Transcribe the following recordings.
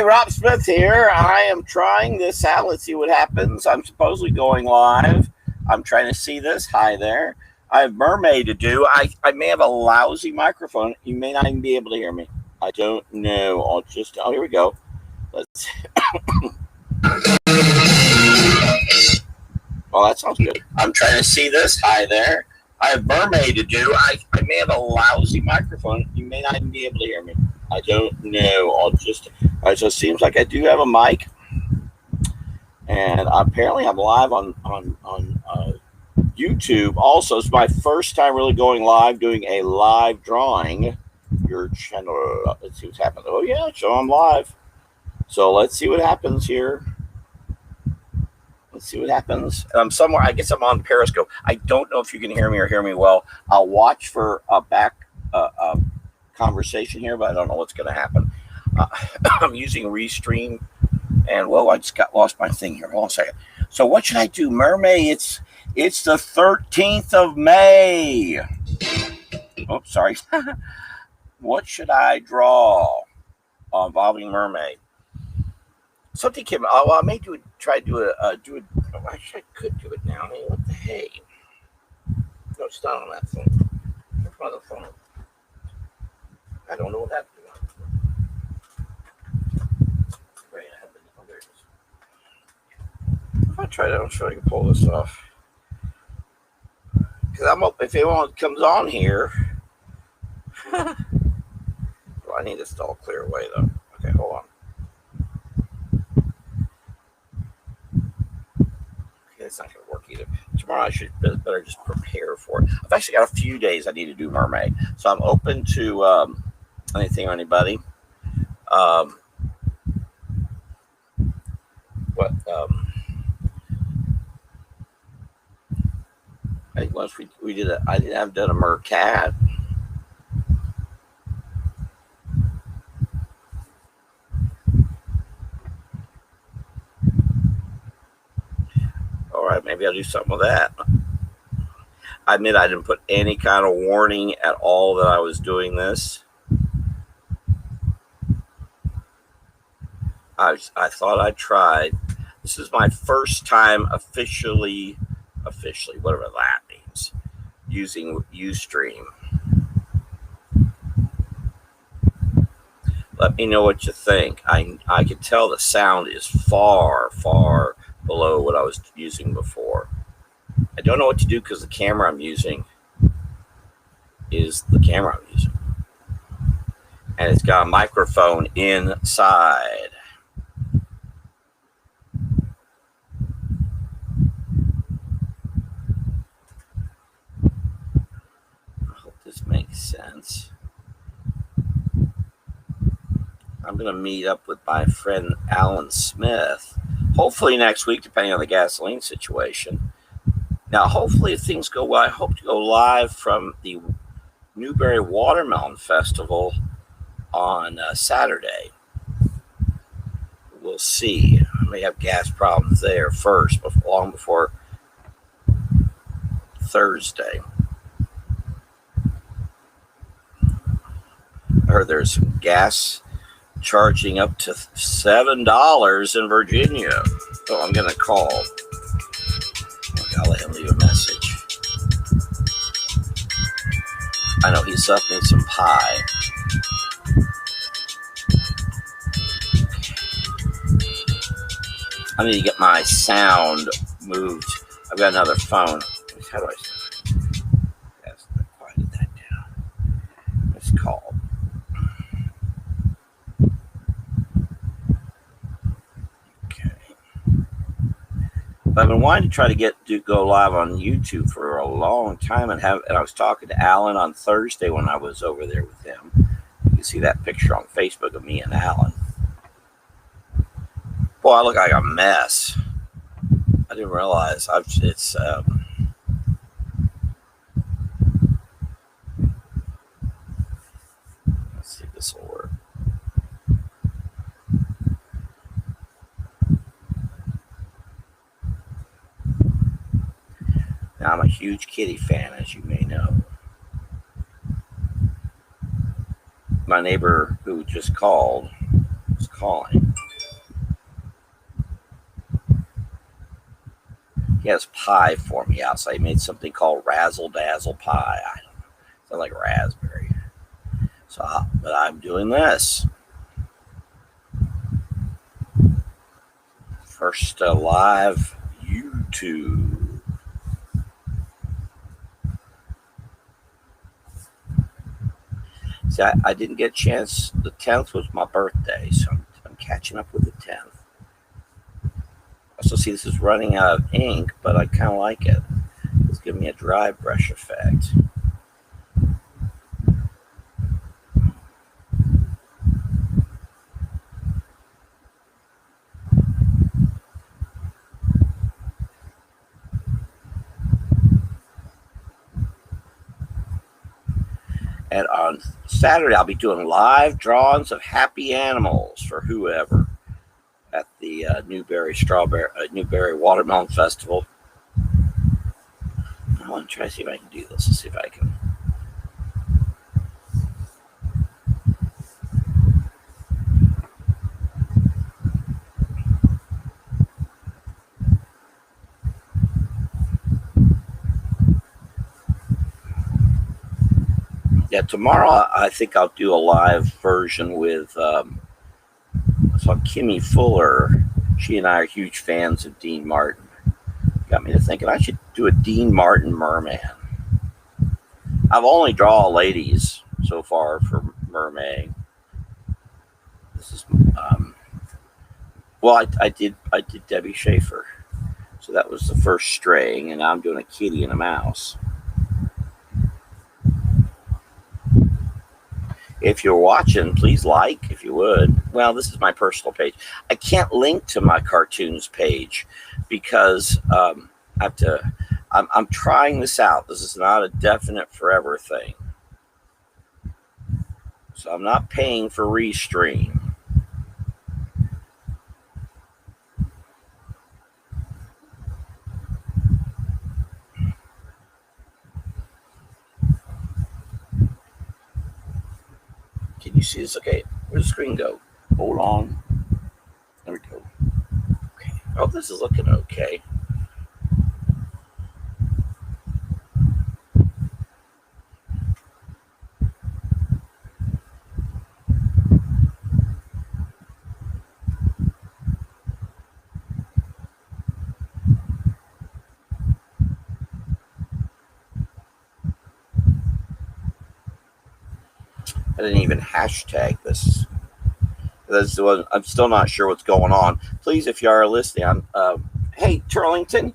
Rob Smith here. I am trying this out. Let's see what happens. I'm supposedly going live. I'm trying to see this. Hi there. I have Mermaid to do. I may have a lousy microphone. You may not even be able to hear me. I don't know. Oh, here we go. Let's. Well, that sounds good. I'm trying to see this. Hi there. I have Mermaid to do. I may have a lousy microphone. You may not even be able to hear me. I don't know. It just seems like I do have a mic, and apparently I'm live on YouTube. Also, it's my first time really going live, doing a live drawing. Your channel. Let's see what's happening. Oh yeah, so I'm live. So let's see what happens here. Let's see what happens. I'm somewhere. I guess I'm on Periscope. I don't know if you can hear me or hear me well. I'll watch for a back conversation here, but I don't know what's going to happen. I'm using Restream, and whoa, I just lost my thing here. Hold on a second. So what should I do? Mermaid. It's the 13th of May. Oops, sorry. What should I draw involving Mermaid? Something came. Oh, well, I may try to do it. Actually, I could do it now. Hey, what the hey? No, it's not on that phone. It's on the phone. I don't know what that is. Great, I have it. Oh, there it is. If I try to, I'm sure I can pull this off. Because if anyone comes on here, well, I need this to all clear away though. Okay, hold on. It's not going to work either. Tomorrow I should better just prepare for it. I've actually got a few days I need to do Mermaid, so I'm open to anything or anybody. I think once we did it, I have done a Mercat. All right, maybe I'll do something with that. I admit I didn't put any kind of warning at all that I was doing this. I thought I tried. This is my first time officially, whatever that means, using Ustream. Let me know what you think. I can tell the sound is far, far below what I was using before. I don't know what to do because the camera I'm using is the camera I'm using. And it's got a microphone inside. I hope this makes sense. I'm going to meet up with my friend Alan Smith, hopefully next week, depending on the gasoline situation. Now, hopefully, if things go well, I hope to go live from the Newberry Watermelon Festival on Saturday. We'll see. I may have gas problems there first, long before Thursday. I heard there's some gas charging up to $7 in Virginia. So I'm going to call. Okay, I'll let him leave a message. I know he's up in some pie. I need to get my sound moved. I've got another phone. How do I quiet that down? Let's call. I've been wanting to try to go live on YouTube for a long time, and I was talking to Alan on Thursday when I was over there with him. You can see that picture on Facebook of me and Alan. Boy, I look like a mess. I didn't realize let's see if this will work. Now, I'm a huge Kitty fan, as you may know. My neighbor who just called was calling. He has pie for me outside. He made something called Razzle Dazzle Pie. I don't know. Sounds like raspberry. So, but I'm doing this. First live YouTube. See, I didn't get a chance. The 10th was my birthday, so I'm catching up with the 10th. Also, see, this is running out of ink, but I kind of like it. It's giving me a dry brush effect. And on Saturday, I'll be doing live drawings of happy animals for whoever at the Newberry Watermelon Festival. I want to try to see if I can do this. Let's see if I can. Yeah, tomorrow I think I'll do a live version with I saw Kimmy Fuller. She and I are huge fans of Dean Martin. Got me to thinking I should do a Dean Martin merman. I've only drawn ladies so far for mermaid. This is well, I did Debbie Schaefer, so that was the first string, and now I'm doing a kitty and a mouse. If you're watching, please like, if you would. Well, this is my personal page. I can't link to my cartoons page because I have to. I'm trying this out. This is not a definite forever thing. So I'm not paying for Restream. Can you see this? Okay, where'd the screen go? Hold on. There we go. Okay. Oh, this is looking okay. I didn't even hashtag this. I'm still not sure what's going on. Please, if you are listening, hey, Turlington,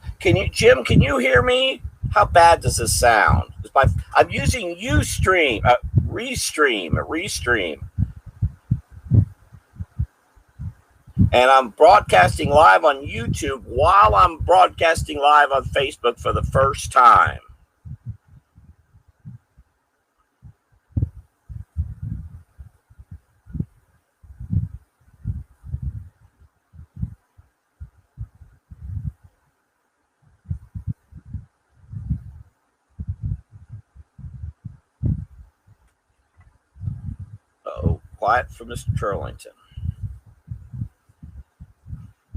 Jim, can you hear me? How bad does this sound? I'm using Ustream, Restream. And I'm broadcasting live on YouTube while I'm broadcasting live on Facebook for the first time. Oh, quiet for Mr. Turlington.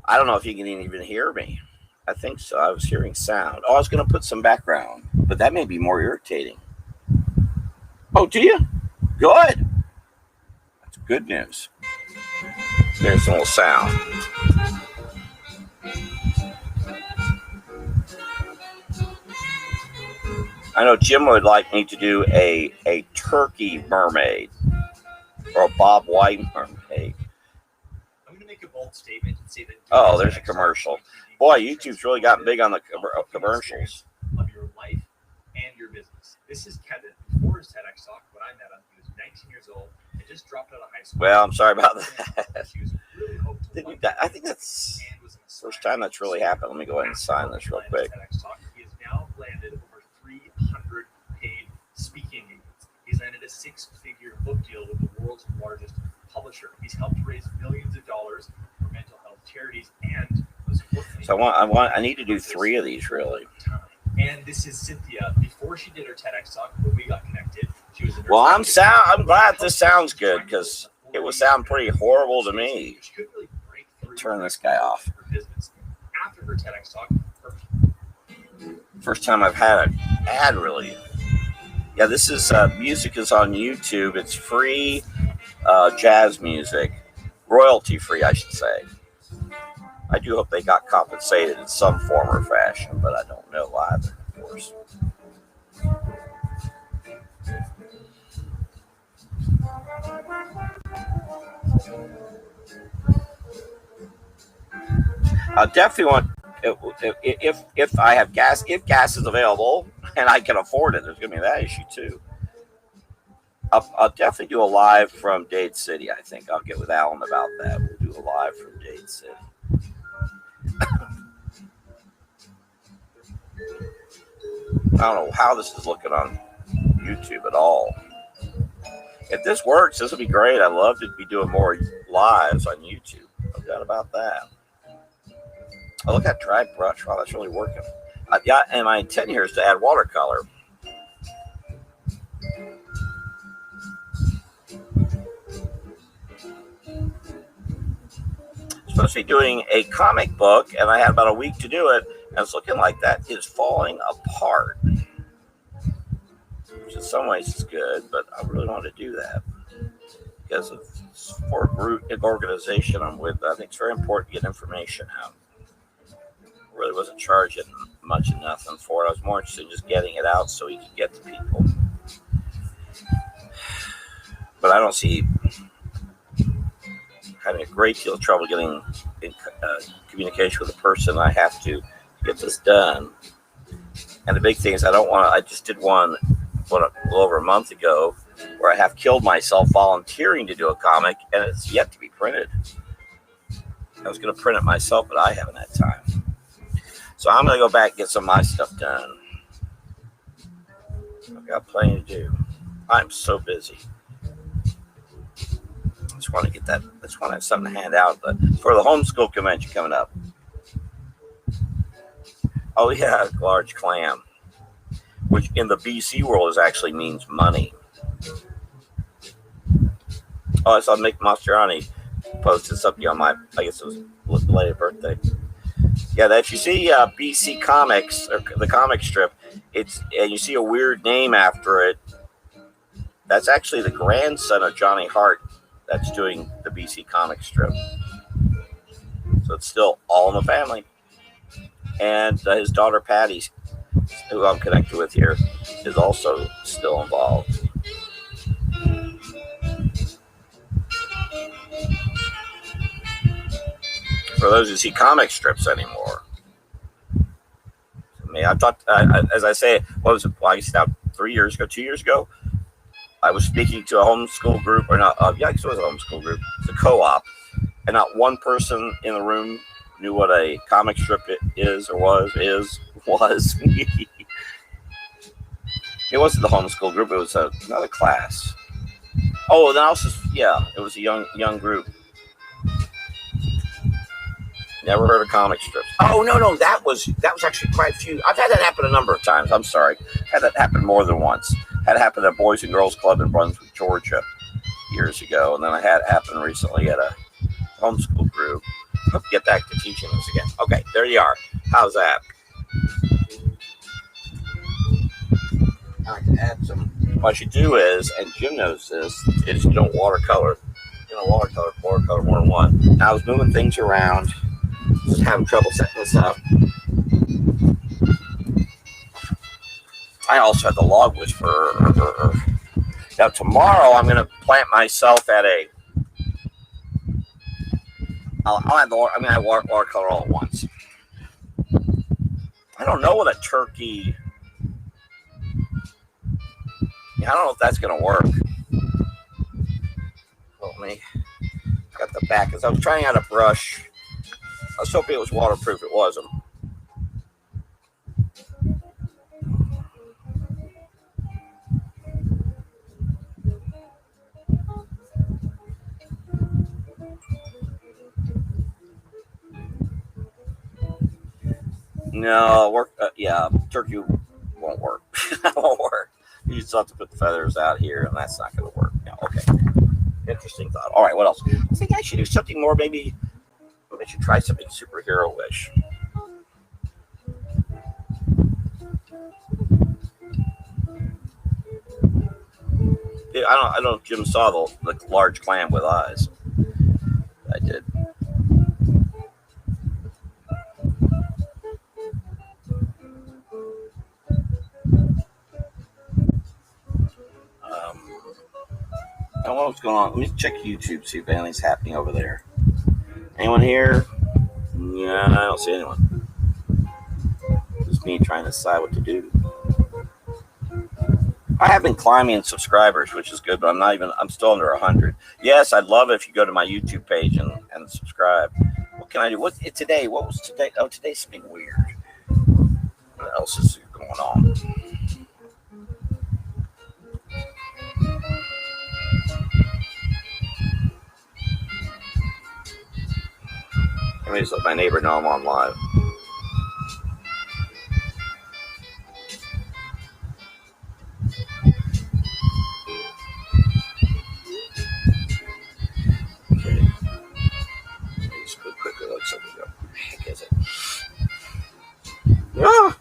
I don't know if you can even hear me. I think so. I was hearing sound. Oh, I was going to put some background, but that may be more irritating. Oh, do you? Good. That's good news. There's a little sound. I know Jim would like me to do a turkey mermaid or a Bob White mermaid. I'm going to make a bold statement and say that. Oh, there's a commercial. Boy, YouTube's really gotten big on the commercials. Of your life and your business. This is Kevin before his TEDx talk. When I met him, he was 19 years old and just dropped out of high school. Well, I'm sorry about that. She was really hoped to I think that's the first time that's really happened. Let me go ahead and sign this real quick. He has now landed over 300 paid speaking engagements. He's landed a 6-figure book deal with the world's largest publisher. He's helped raise millions of dollars for mental health charities and was working. So I need to do 3 of these really. And this is Cynthia. Before she did her TEDx talk, when we got connected, she was. Well, I'm glad this sounds good because it would sound pretty horrible to me. She couldn't really break through. Turn this guy off. Her business. After her TEDx talk, her First time I've had an ad, really. Yeah, this is music is on YouTube. It's free jazz music, royalty free, I should say. I do hope they got compensated in some form or fashion, but I don't know either, of course. I definitely want if I have gas, if gas is available and I can afford it. There's going to be that issue too. I'll definitely do a live from Dade City. I think I'll get with Alan about that. We'll do a live from Dade City. I don't know how this is looking on YouTube at all. If this works, this will be great. I'd love to be doing more lives on YouTube. No doubt about that. Oh, look at that dry brush. Wow, that's really working. Yeah, and my intent here is to add watercolor. Supposed to be doing a comic book, and I had about a week to do it, and it's looking like that is falling apart. Which in some ways is good, but I really want to do that because of for a group organization I'm with. I think it's very important to get information out. Really wasn't charging much of nothing for it. I was more interested in just getting it out so we could get to people. But I don't see having a great deal of trouble getting in communication with the person I have to get this done. And the big thing is I just did one a little over a month ago where I have killed myself volunteering to do a comic, and it's yet to be printed. I was going to print it myself, but I haven't had time. So I'm going to go back and get some of my stuff done. I've got plenty to do. I'm so busy. I just want to get that. I just want to have something to hand out for the homeschool convention coming up. Oh, yeah, large clam, which in the BC world is actually means money. Oh, I saw Mick Mastriani posted something on my, I guess it was belated birthday. Yeah, that if you see BC Comics, or the comic strip, and you see a weird name after it, that's actually the grandson of Johnny Hart that's doing the BC comic strip. So it's still all in the family. And his daughter Patty, who I'm connected with here, is also still involved. For those who see comic strips anymore. I mean, I thought, as I say, what was it? Well, I guess now 2 years ago, I was speaking to a homeschool group, or not, yeah, I guess it was a homeschool group, the co-op, and not one person in the room knew what a comic strip is or was. It wasn't the homeschool group, it was another class. Oh, then also, yeah, it was a young group. Never heard of comic strips. Oh, no, that was actually quite a few. I've had that happen a number of times. I'm sorry. Had that happen more than once. Had it happen at a Boys and Girls Club in Brunswick, Georgia, years ago. And then I had it happen recently at a homeschool group. Hope to get back to teaching this again. Okay, there you are. How's that? I can add some. What you do is, and Jim knows this, is you don't watercolor. You don't watercolor more than one. Now I was moving things around. Just having trouble setting this up. I also had the Log Whisperer. Now tomorrow I'm going to plant myself at a. I'm going to have watercolor all at once. I don't know what a turkey. Yeah, I don't know if that's going to work. Let me. Got the back because I was trying out a brush. I was hoping it was waterproof. It wasn't. No, work. Yeah, turkey won't work. That won't work. You just have to put the feathers out here, and that's not going to work. No, okay. Interesting thought. All right, what else? I think I should do something more. Maybe I should try something superhero-ish. Yeah, I don't know if Jim saw the large clam with eyes. I did. I don't know what's going on. Let me check YouTube, see if anything's happening over there. Anyone here? Yeah, I don't see anyone. Just me trying to decide what to do. I have been climbing in subscribers, which is good, but I'm still under 100. Yes, I'd love it if you go to my YouTube page and subscribe. What can I do? What was today? Oh, today's been weird. What else is going on? Let me just let my neighbor know I'm on live. Okay. Just quickly look something up. What the heck is it? Ah!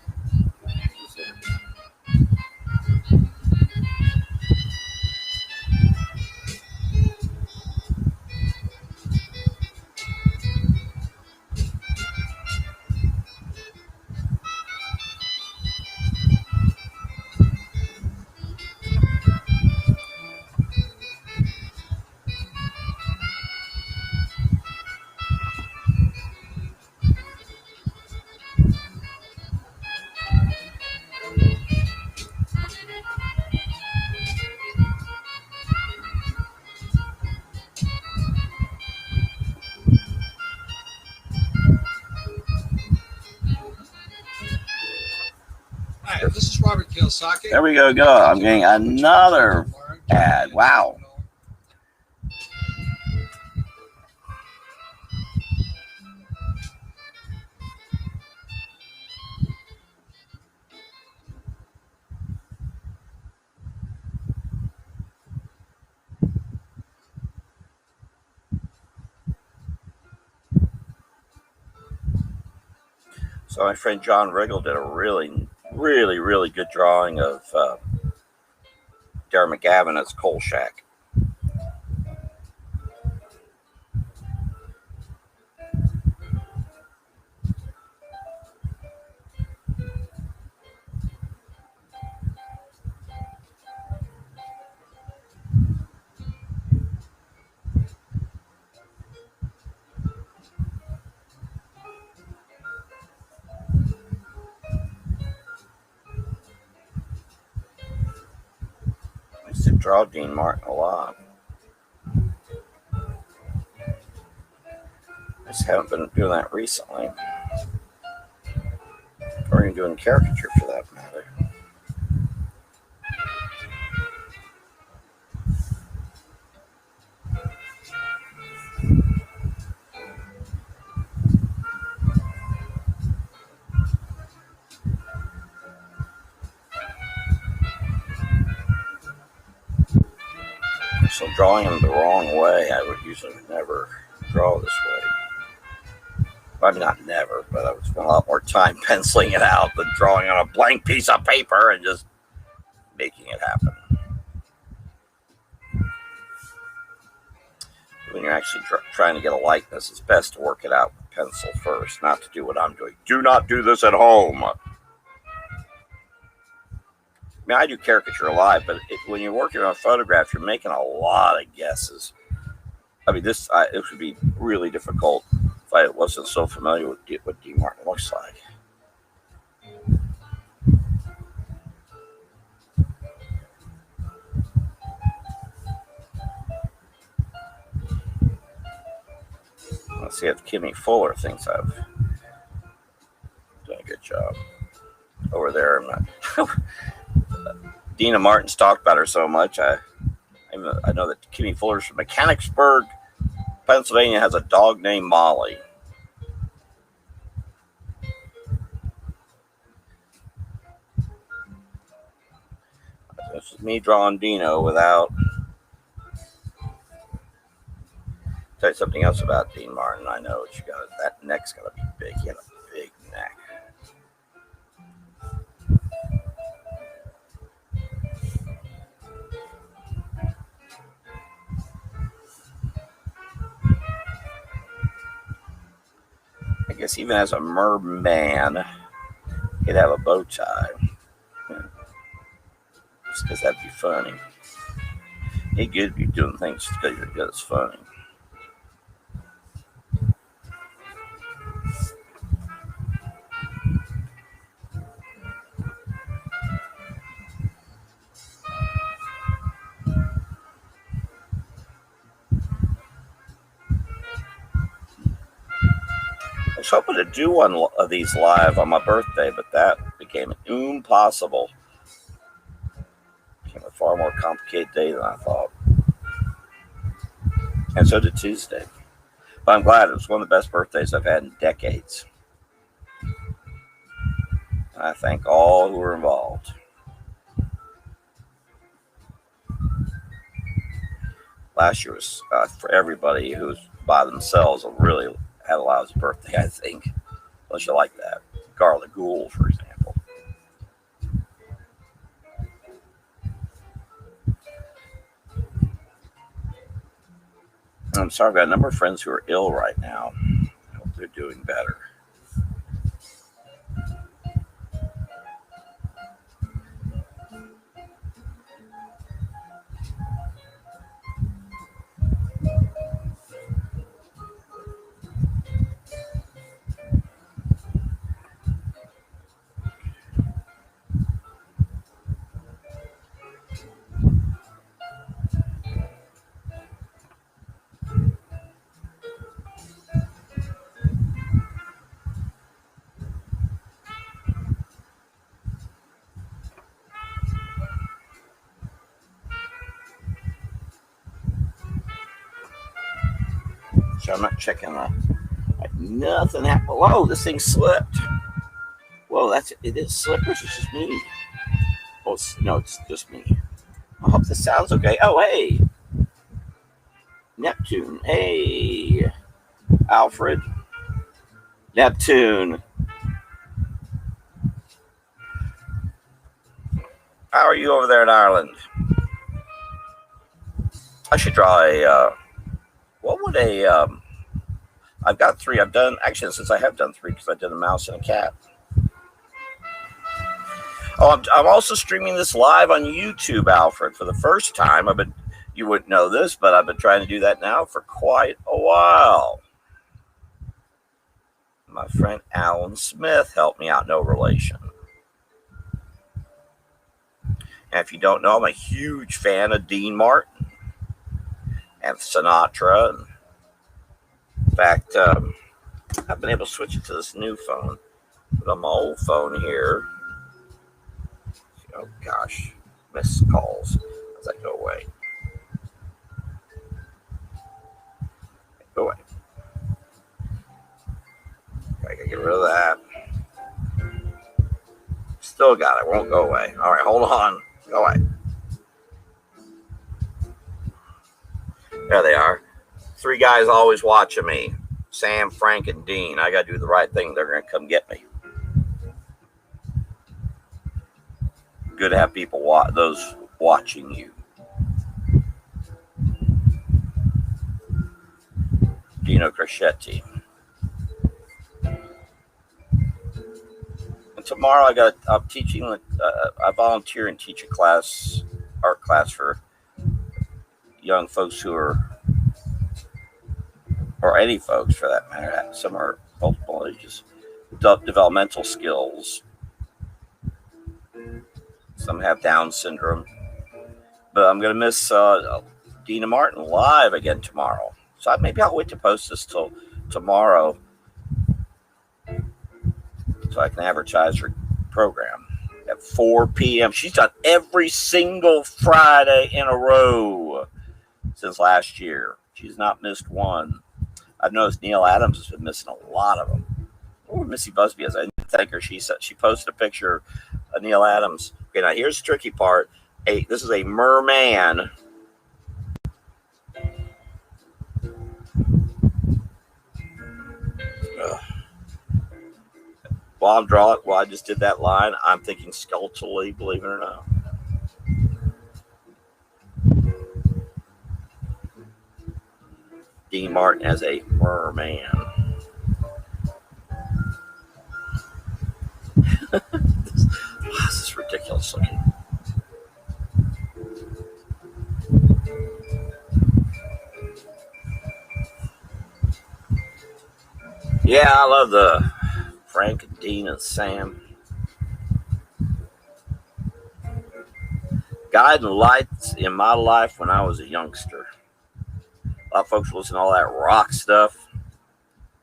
Hi, this is Robert Kiyosaki. There we go. I'm getting another ad. Wow. So my friend John Riggle did a really, really, really good drawing of Darren McGavin as Coal Shack. I used to draw Dean Martin a lot. I just haven't been doing that recently. Or even doing caricature for that matter. So drawing them the wrong way, I would usually never draw this way. I mean, not never, but I would spend a lot more time penciling it out than drawing on a blank piece of paper and just making it happen. When you're actually trying to get a likeness, it's best to work it out with pencil first, not to do what I'm doing. Do not do this at home. I mean, I do caricature live, but when you're working on photographs, you're making a lot of guesses. I mean, it would be really difficult if I wasn't so familiar with what Dean Martin looks like. Let's see if Kimmy Fuller thinks I've done a good job over there. Dina Martin's talked about her so much. I know that Kimmy Fuller's from Mechanicsburg, Pennsylvania, has a dog named Molly. This is me drawing Dino without. Tell you something else about Dean Martin. I know that neck's gotta be big. He had a big neck. guess even as a merman, he'd have a bow tie. Yeah. Just because that'd be funny. He could be doing things because it's funny. I was hoping to do one of these live on my birthday, but that became impossible. Became a far more complicated day than I thought. And so did Tuesday. But I'm glad. It was one of the best birthdays I've had in decades. I thank all who were involved. Last year was for everybody who was by themselves really had a lousy birthday, I think. Unless you like that. Carla Gould, for example. I'm sorry, I've got a number of friends who are ill right now. I hope they're doing better. So I'm not checking nothing happened. Whoa, this thing slipped. Whoa, it is slippers. It's just me. Oh, no, it's just me. I hope this sounds okay. Oh, hey. Neptune. Hey. Alfred. Neptune. How are you over there in Ireland? I should draw what would I've got 3. I've done, actually, since I have done 3, because I did a mouse and a cat. Oh, I'm also streaming this live on YouTube, Alfred, for the first time. You wouldn't know this, but I've been trying to do that now for quite a while. My friend Alan Smith helped me out, no relation. And if you don't know, I'm a huge fan of Dean Martin and Sinatra. And in fact, I've been able to switch it to this new phone. But on my old phone here, oh gosh, missed calls. How's that go away? Go away. I gotta get rid of that. Still got it. Won't go away. All right, hold on. Go away. There they are. 3 guys always watching me. Sam, Frank, and Dean. I got to do the right thing. They're going to come get me. Good to have people, those watching you. Dino Crescetti. And tomorrow I'm teaching, I volunteer and teach a class, art class for young folks who are, or any folks for that matter. Some are multiple ages, developmental skills. Some have Down syndrome. But I'm going to miss Dina Martin live again tomorrow. So maybe I'll wait to post this till tomorrow so I can advertise her program at 4 p.m. She's done every single Friday in a row since last year. She's not missed one. I've noticed Neil Adams has been missing a lot of them. Oh, Missy Busby, as I thank her, she posted a picture of Neil Adams. Okay, now here's the tricky part. This is a merman. While I just did that line, I'm thinking skeletally, believe it or not. Dean Martin as a merman. This is ridiculous looking. Yeah, I love the Frank and Dean and Sam. Guiding lights in my life when I was a youngster. A lot of folks listen to all that rock stuff.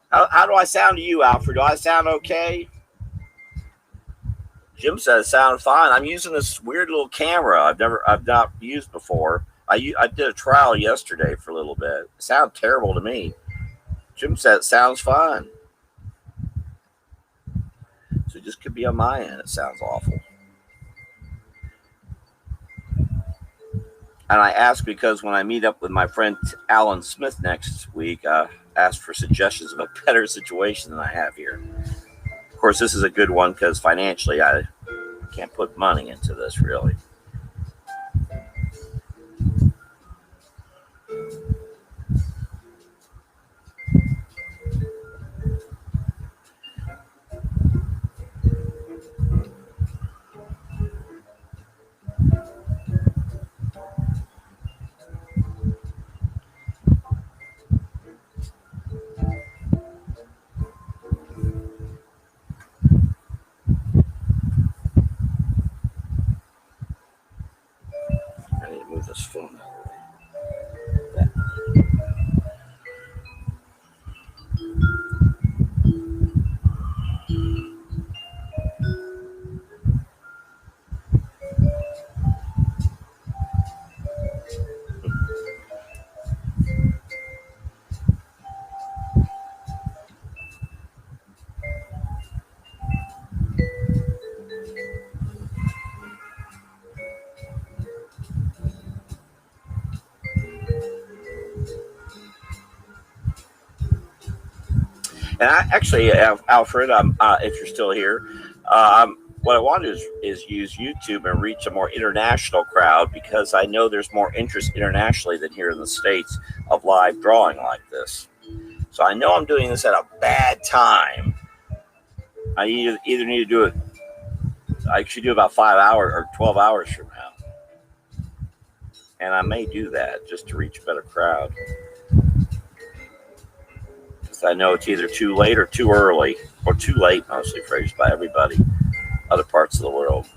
How do I sound to you, Alfred? Do I sound okay? Jim says it sounds fine. I'm using this weird little camera I've not used before. I did a trial yesterday for a little bit. It sounded terrible to me. Jim said it sounds fine. So it just could be on my end. It sounds awful. And I ask because when I meet up with my friend Alan Smith next week, I ask for suggestions of a better situation than I have here. Of course, this is a good one because financially I can't put money into this really. I need to move this phone out of the way. And I actually, Alfred, if you're still here, what I want to do is use YouTube and reach a more international crowd because I know there's more interest internationally than here in the States of live drawing like this. So I know I'm doing this at a bad time. I either need to do it, I should do about 5 hours or 12 hours from now. And I may do that just to reach a better crowd. I know it's either too late or too early, or too late, mostly phrased by everybody, other parts of the world.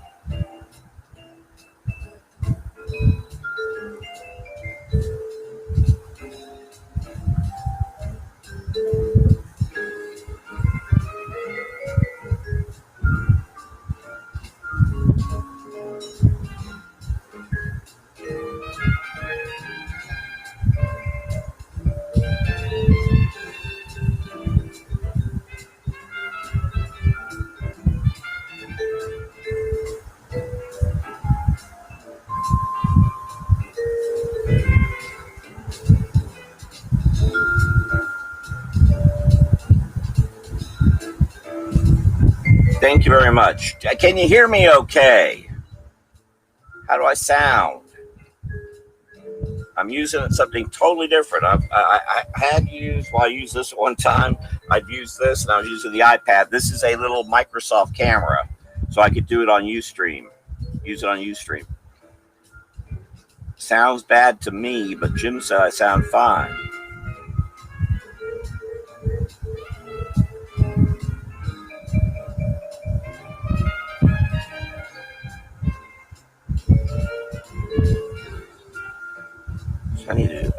Thank you very much. Can you hear me okay? How do I sound? I'm using something totally different. I had used, well, I used this at one time. I've used this, and I was using the iPad. This is a little Microsoft camera, so I could do it on Ustream. Use it on Ustream. Sounds bad to me, but Jim said I sound fine.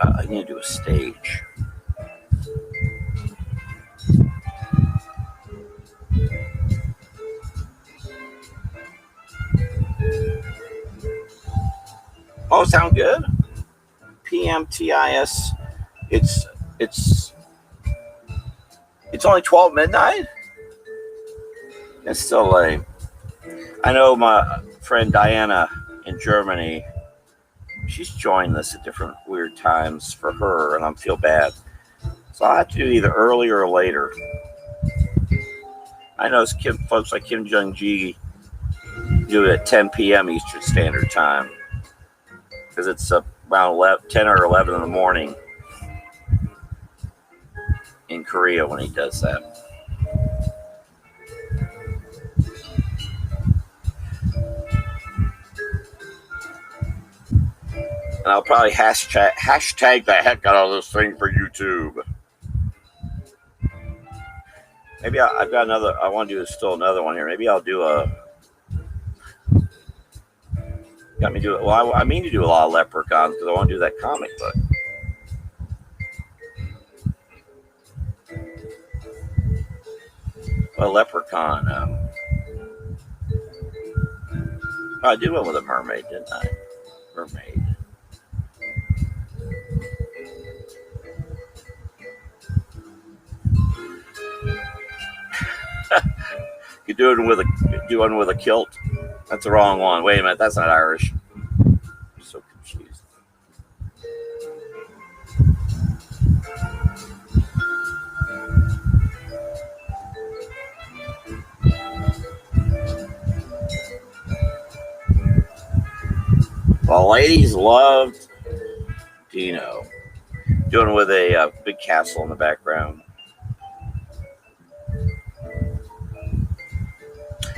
I need to do a stage. Oh, sound good? PMTIS. It's only 12 midnight? It's still late. I know my friend Diana in Germany, she's joined this at different weird times for her, and I feel bad. So I'll have to do either early or later. I know folks like Kim Jung-ji do it at 10 p.m. Eastern Standard Time because it's around 10 or 11 in the morning in Korea when he does that. And I'll probably hashtag the heck out of this thing for YouTube. Maybe I've got another. I want to do still another one here. Maybe I'll do a. Got me do it. Well, I mean to do a lot of leprechauns because I want to do that comic book. A leprechaun. I did one with a mermaid, didn't I? Mermaid. You do one with a kilt. That's the wrong one. Wait a minute, that's not Irish. I'm so confused. The ladies loved Dino. Doing with a big castle in the background.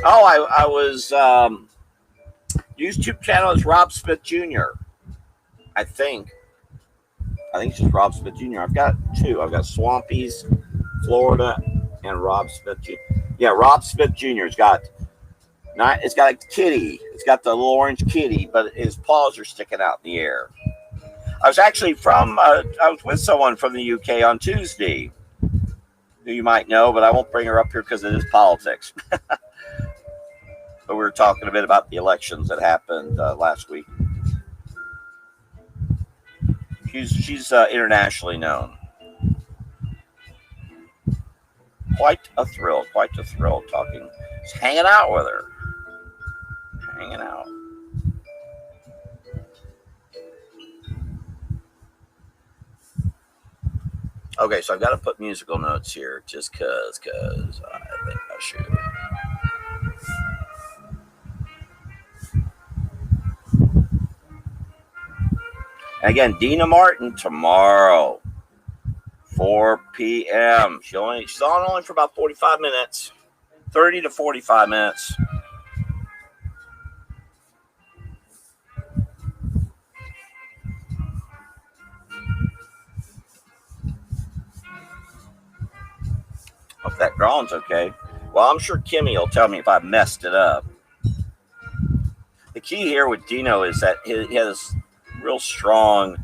Oh, I was YouTube channel is Rob Smith Jr. I think it's just Rob Smith Jr. I've got two. I've got Swampies, Florida, and Rob Smith Jr. Yeah, Rob Smith Jr. It's got a kitty. It's got the little orange kitty, but his paws are sticking out in the air. I was actually I was with someone from the UK on Tuesday, who you might know, but I won't bring her up here because it is politics. But we were talking a bit about the elections that happened last week. She's internationally known. Quite a thrill talking, just hanging out with her. Hanging out. Okay, so I've got to put musical notes here just because I think I should. And again, Dina Martin tomorrow, 4 p.m. She's on only for about 45 minutes, 30 to 45 minutes. Hope that drawing's okay. Well, I'm sure Kimmy will tell me if I messed it up. The key here with Dino is that he has real strong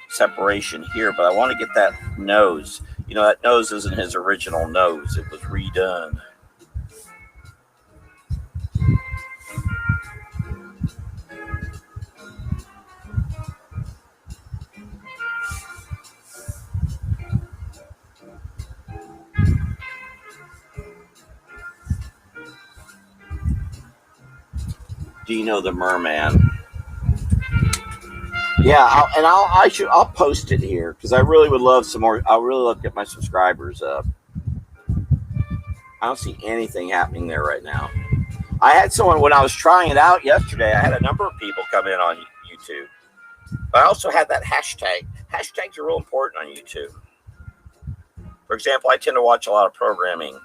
separation here, but I want to get that nose. You know, that nose isn't his original nose. It was redone. Dino the Merman. Yeah, I'll post it here because I really would love some more. I really love to get my subscribers up. I don't see anything happening there right now. I had someone when I was trying it out yesterday. I had a number of people come in on YouTube, but I also had that hashtag. Hashtags are real important on YouTube. For example, I tend to watch a lot of programming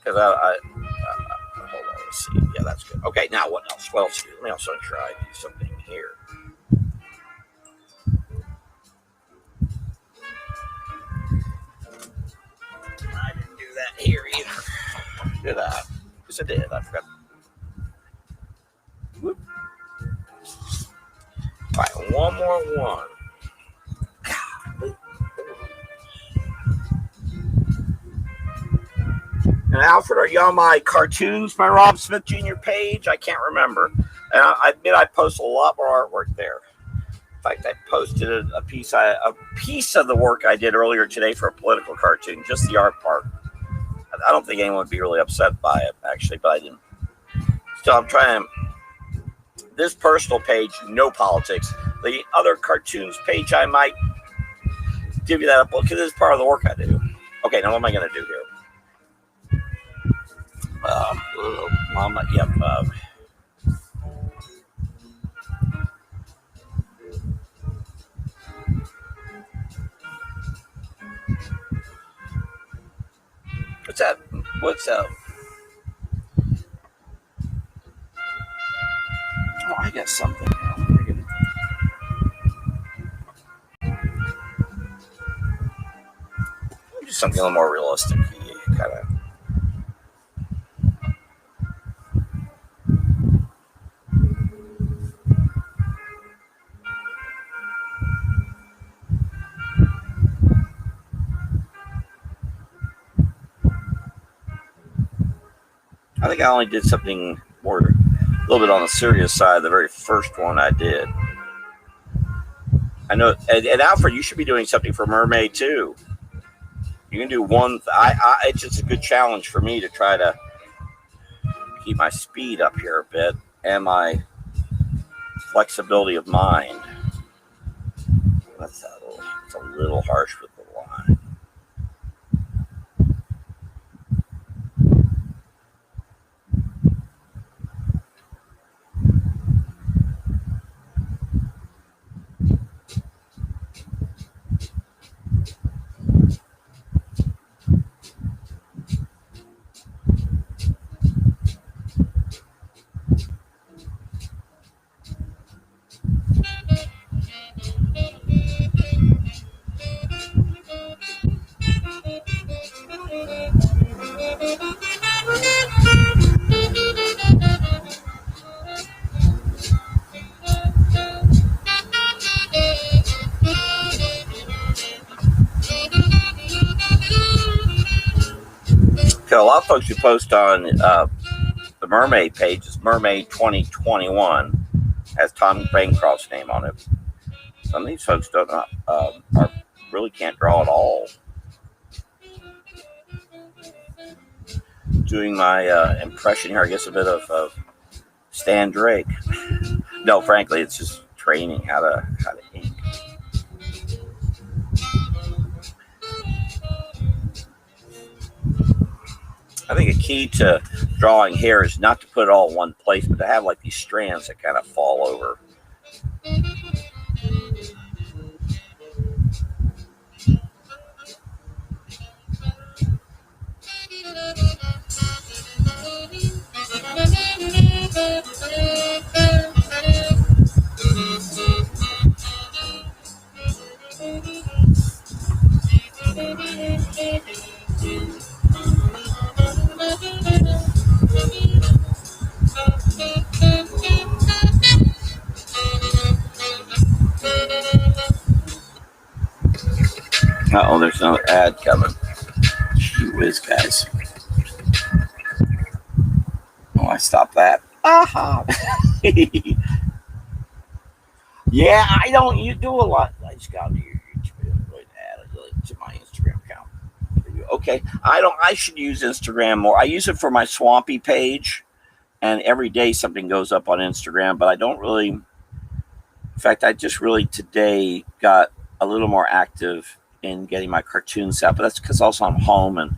because hold on, let's see. Yeah, that's good. Okay, now what else? What else? Let me also try to do something here. I didn't do that here either. Did I? Yes, I did. I forgot. Whoop. All right, one more one. And Alfred, are you on my cartoons, my Rob Smith Jr. page? I can't remember. And I admit I post a lot more artwork there. In fact, I posted a piece of the work I did earlier today for a political cartoon, just the art part. I don't think anyone would be really upset by it, actually, but I didn't. So I'm trying. This personal page, no politics. The other cartoons page, I might give you that up because it's part of the work I do. Okay, now what am I going to do here? Yep. What's that? What's up? Oh, I got something. Do something a little more realistic. Kind of. I think I only did something more, a little bit on the serious side. The very first one I did. I know, and Alfred, you should be doing something for Mermaid too. You can do one. It's just a good challenge for me to try to keep my speed up here a bit and my flexibility of mind. It's a little harsh with the line. Okay, a lot of folks who post on the Mermaid page is Mermaid 2021, has Tom Bancroft's name on it. Some of these folks don't really can't draw at all. Doing my impression here, I guess a bit of Stan Drake. No, frankly, it's just training how to ink. I think a key to drawing here is not to put it all in one place, but to have like these strands that kind of fall over. Uh-oh, there's another ad coming. Gee whiz, guys. Oh, I stopped that. Aha! Yeah, you do a lot. I just got to your YouTube add a link to my Instagram account. Okay, I should use Instagram more. I use it for my Swampy page, and every day something goes up on Instagram, but I don't really. In fact, I just really today got a little more active in getting my cartoons out, but that's because also I'm home and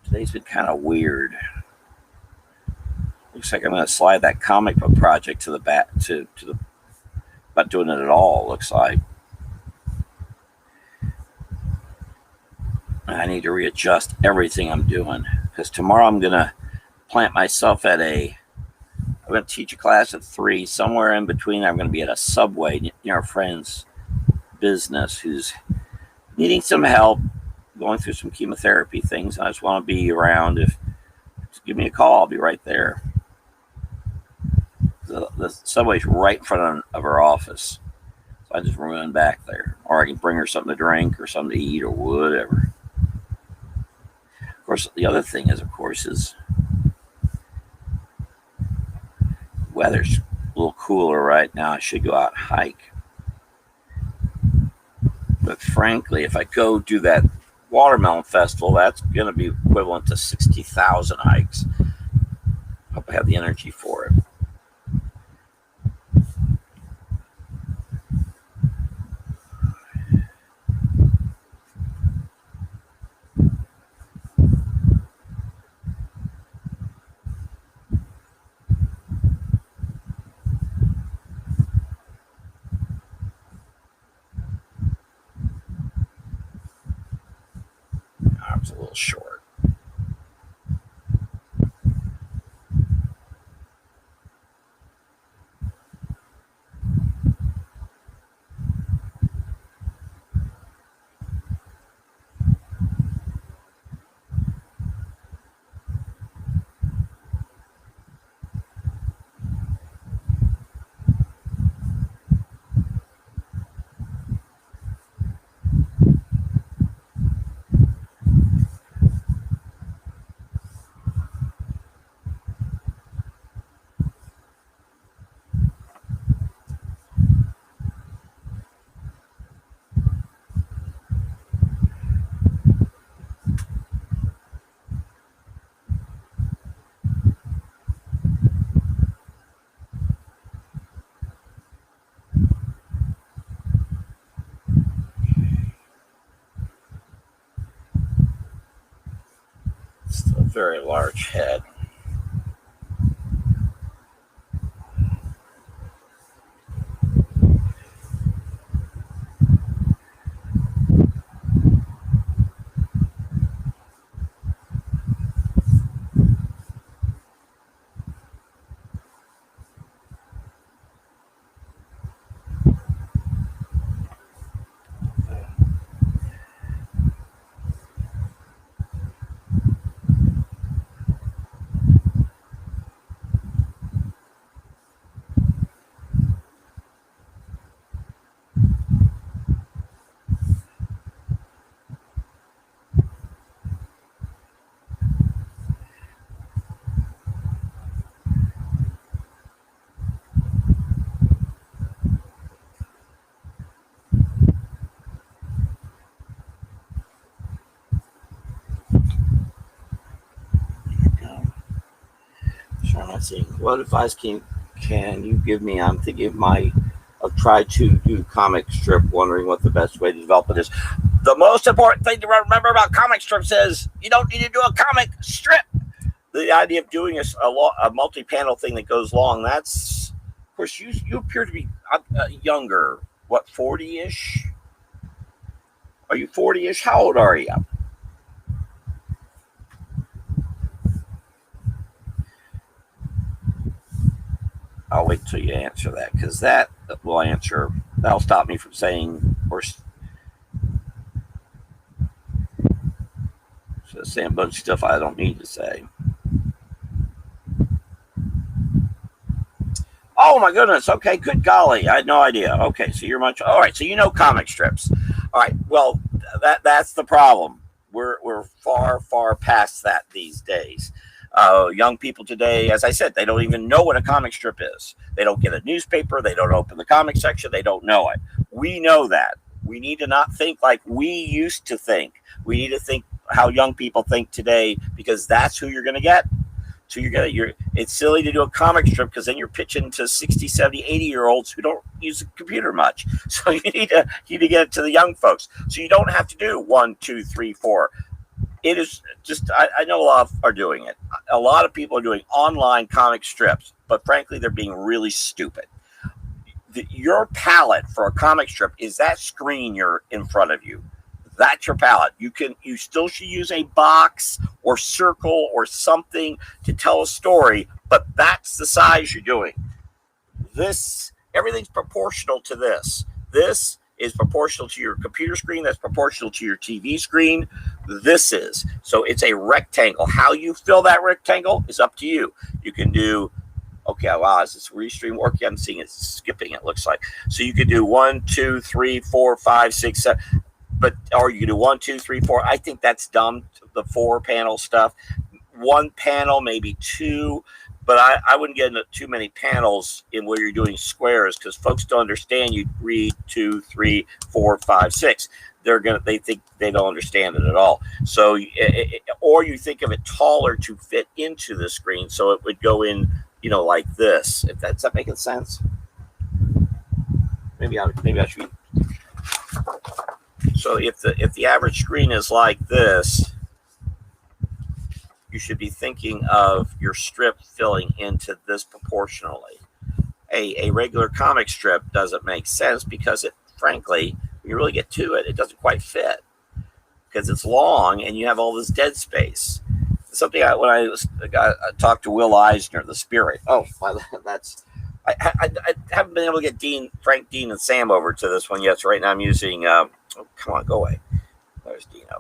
today's been kind of weird. Looks like I'm going to slide that comic book project to the back to the. Not doing it at all. Looks like I need to readjust everything I'm doing because tomorrow I'm going to plant myself at I'm going to teach a class at 3. Somewhere in between, I'm going to be at a Subway near a friend's business who's needing some help going through some chemotherapy things. I just want to be around. Just give me a call. I'll be right there. The Subway's right in front of her office. So I just run back there. Or I can bring her something to drink or something to eat or whatever. Of course, the other thing is weather's a little cooler right now. I should go out and hike. But frankly, if I go do that watermelon festival, that's going to be equivalent to 60,000 hikes. Hope I have the energy for it. Arm's a little short. very large head. So I'm not seeing. What advice can you give me? I'm thinking of I've tried to do comic strip, wondering what the best way to develop it is. The most important thing to remember about comic strips is you don't need to do a comic strip. The idea of doing a multi-panel thing that goes long, that's, of course, you appear to be younger. What, 40-ish? Are you 40-ish? How old are you? I'll wait till you answer that, because that will answer. That'll stop me from saying or saying a bunch of stuff I don't need to say. Oh my goodness. Okay, good golly. I had no idea. Okay, so you're much all right. So you know comic strips. All right. Well, that's the problem. We're far past that these days. Young people today, as I said, they don't even know what a comic strip is. They don't get a newspaper. They don't open the comic section. They don't know it. We know that. We need to not think like we used to think. We need to think how young people think today, because that's who you're going to get. So it's silly to do a comic strip, because then you're pitching to 60, 70, 80-year-olds who don't use a computer much. So you need to get it to the young folks. So you don't have to do 1, 2, 3, 4. It is just, I know a lot are doing it. A lot of people are doing online comic strips, but frankly, they're being really stupid. Your palette for a comic strip is that screen you're in front of you. That's your palette. You still should use a box or circle or something to tell a story, but that's the size you're doing. Everything's proportional to this. This is proportional to your computer screen. That's proportional to your TV screen. This is. So it's a rectangle. How you fill that rectangle is up to you. You can do, okay, wow, is this restream working? I'm seeing it skipping, it looks like. So you could do 1, 2, 3, 4, 5, 6, 7. Or you can do 1, 2, 3, 4. I think that's dumb, the 4-panel stuff. 1 panel, maybe 2. But I wouldn't get into too many panels in where you're doing squares, because folks don't understand. You read 2, 3, 4, 5, 6. They think they don't understand it at all. So, or you think of it taller to fit into the screen, so it would go in, like this. If that's that making sense? Maybe I should. So if the average screen is like this, you should be thinking of your strip filling into this proportionally. A regular comic strip doesn't make sense, because it, frankly, when you really get to it, it doesn't quite fit, because it's long and you have all this dead space. Something when I talked to Will Eisner, the Spirit. Oh, that's. I haven't been able to get Frank, Dean, and Sam over to this one yet. So right now I'm using. Oh, come on, go away. There's Dino.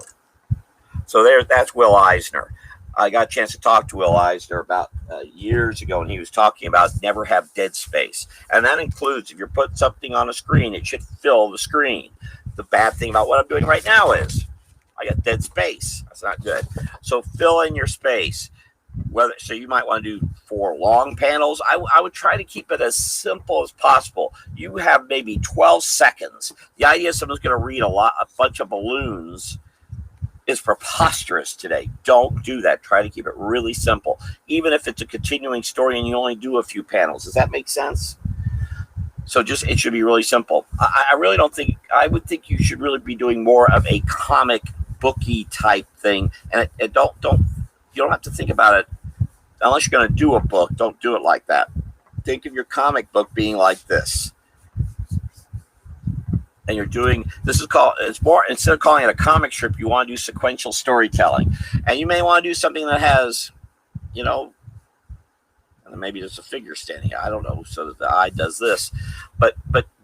So that's Will Eisner. I got a chance to talk to Will Eisner about years ago, and he was talking about never have dead space. And that includes, if you're putting something on a screen, it should fill the screen. The bad thing about what I'm doing right now is I got dead space. That's not good. So fill in your space. So you might want to do 4 long panels. I would try to keep it as simple as possible. You have maybe 12 seconds. The idea someone's going to read a bunch of balloons is preposterous today. Don't do that. Try to keep it really simple, even if it's a continuing story and you only do a few panels. Does that make sense? So it should be really simple. I really don't think, I would think you should really be doing more of a comic booky type thing. And don't you don't have to think about it unless you're going to do a book. Don't do it like that. Think of your comic book being like this. And you're doing, this is called, it's more, instead of calling it a comic strip, you want to do sequential storytelling. And you may want to do something that has, you know, maybe there's a figure standing, I don't know, so that the eye does this. But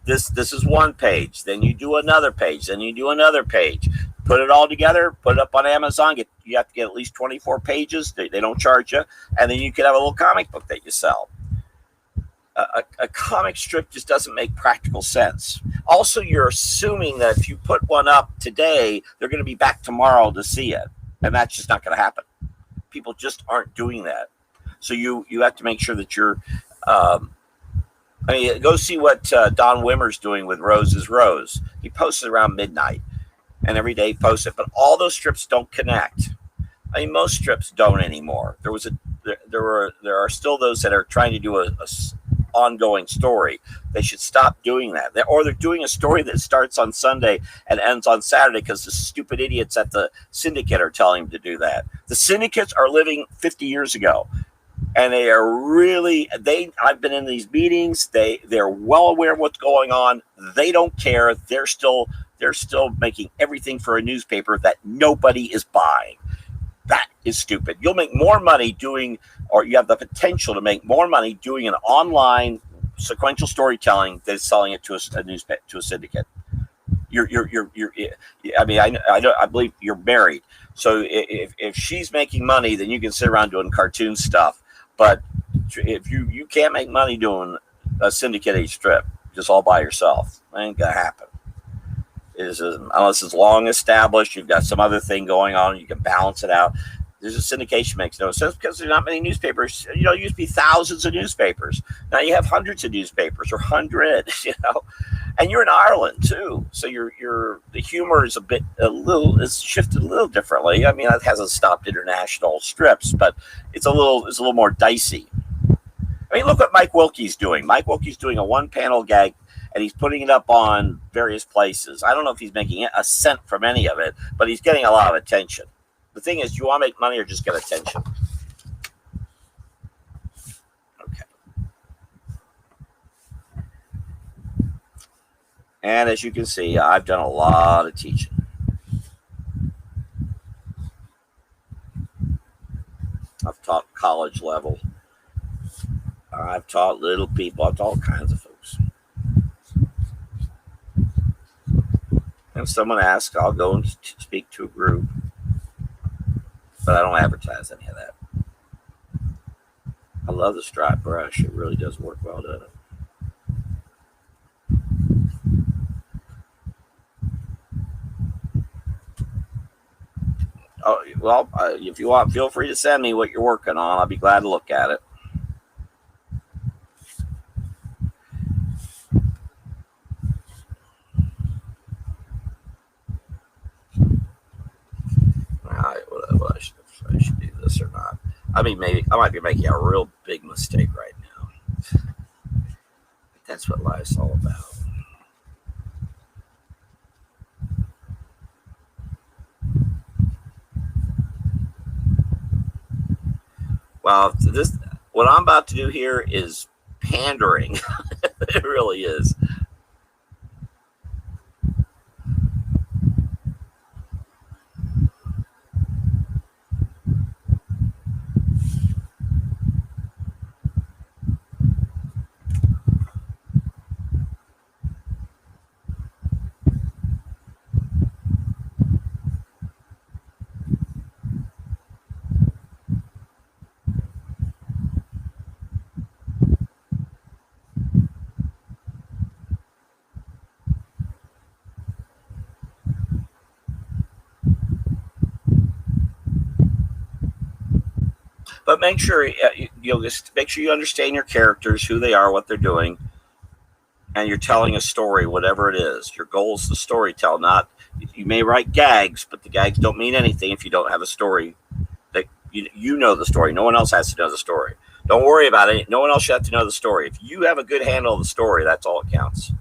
this is one page. Then you do another page. Then you do another page. Put it all together, put it up on Amazon. You have to get at least 24 pages. They don't charge you. And then you can have a little comic book that you sell. A comic strip just doesn't make practical sense. Also, you're assuming that if you put one up today, they're going to be back tomorrow to see it. And that's just not going to happen. People just aren't doing that. So you have to make sure that you're, go see what Don Wimmer's doing with Rose is Rose. He posts it around midnight, and every day he posts it. But all those strips don't connect. I mean, most strips don't anymore. There are still those that are trying to do a ongoing story. They should stop doing that. Or they're doing a story that starts on Sunday and ends on Saturday because the stupid idiots at the syndicate are telling them to do that. The syndicates are living 50 years ago. And they are really, I've been in these meetings. They're well aware of what's going on. They don't care. They're still making everything for a newspaper that nobody is buying. That is stupid. You'll make more money doing, or you have the potential to make more money doing an online sequential storytelling than selling it to a newspaper, to a syndicate. I believe you're married. So if she's making money, then you can sit around doing cartoon stuff. But if you can't make money doing a syndicated strip just all by yourself, that ain't gonna happen. Unless it's long established, you've got some other thing going on, you can balance it out. There's a syndication makes no sense because there's not many newspapers. You know, it used to be thousands of newspapers. Now you have hundreds of newspapers, or 100. You know, and you're in Ireland too, so the humor is it's shifted a little differently. I mean, it hasn't stopped international strips, but it's a little more dicey. I mean, look what Mike Wilkie's doing. Mike Wilkie's doing a one-panel gag, and he's putting it up on various places. I don't know if he's making a cent from any of it, but he's getting a lot of attention. The thing is, do you want to make money or just get attention? Okay. And as you can see, I've done a lot of teaching. I've taught college level. I've taught little people. I've taught all kinds of folks. And if someone asks, I'll go and speak to a group. But I don't advertise any of that. I love the stripe brush. It really does work well, doesn't it? Oh, well, if you want, feel free to send me what you're working on. I'll be glad to look at it. I should do this or not. I mean, maybe I might be making a real big mistake right now. But that's what life's all about. Well, what I'm about to do here is pandering. It really is. But make sure just make sure you understand your characters, who they are, what they're doing, and you're telling a story, whatever it is. Your goal is to storytell. Not you may write gags, but the gags don't mean anything if you don't have a story. That you know the story. No one else has to know the story. Don't worry about it. No one else should have to know the story. If you have a good handle of the story, that's all that counts.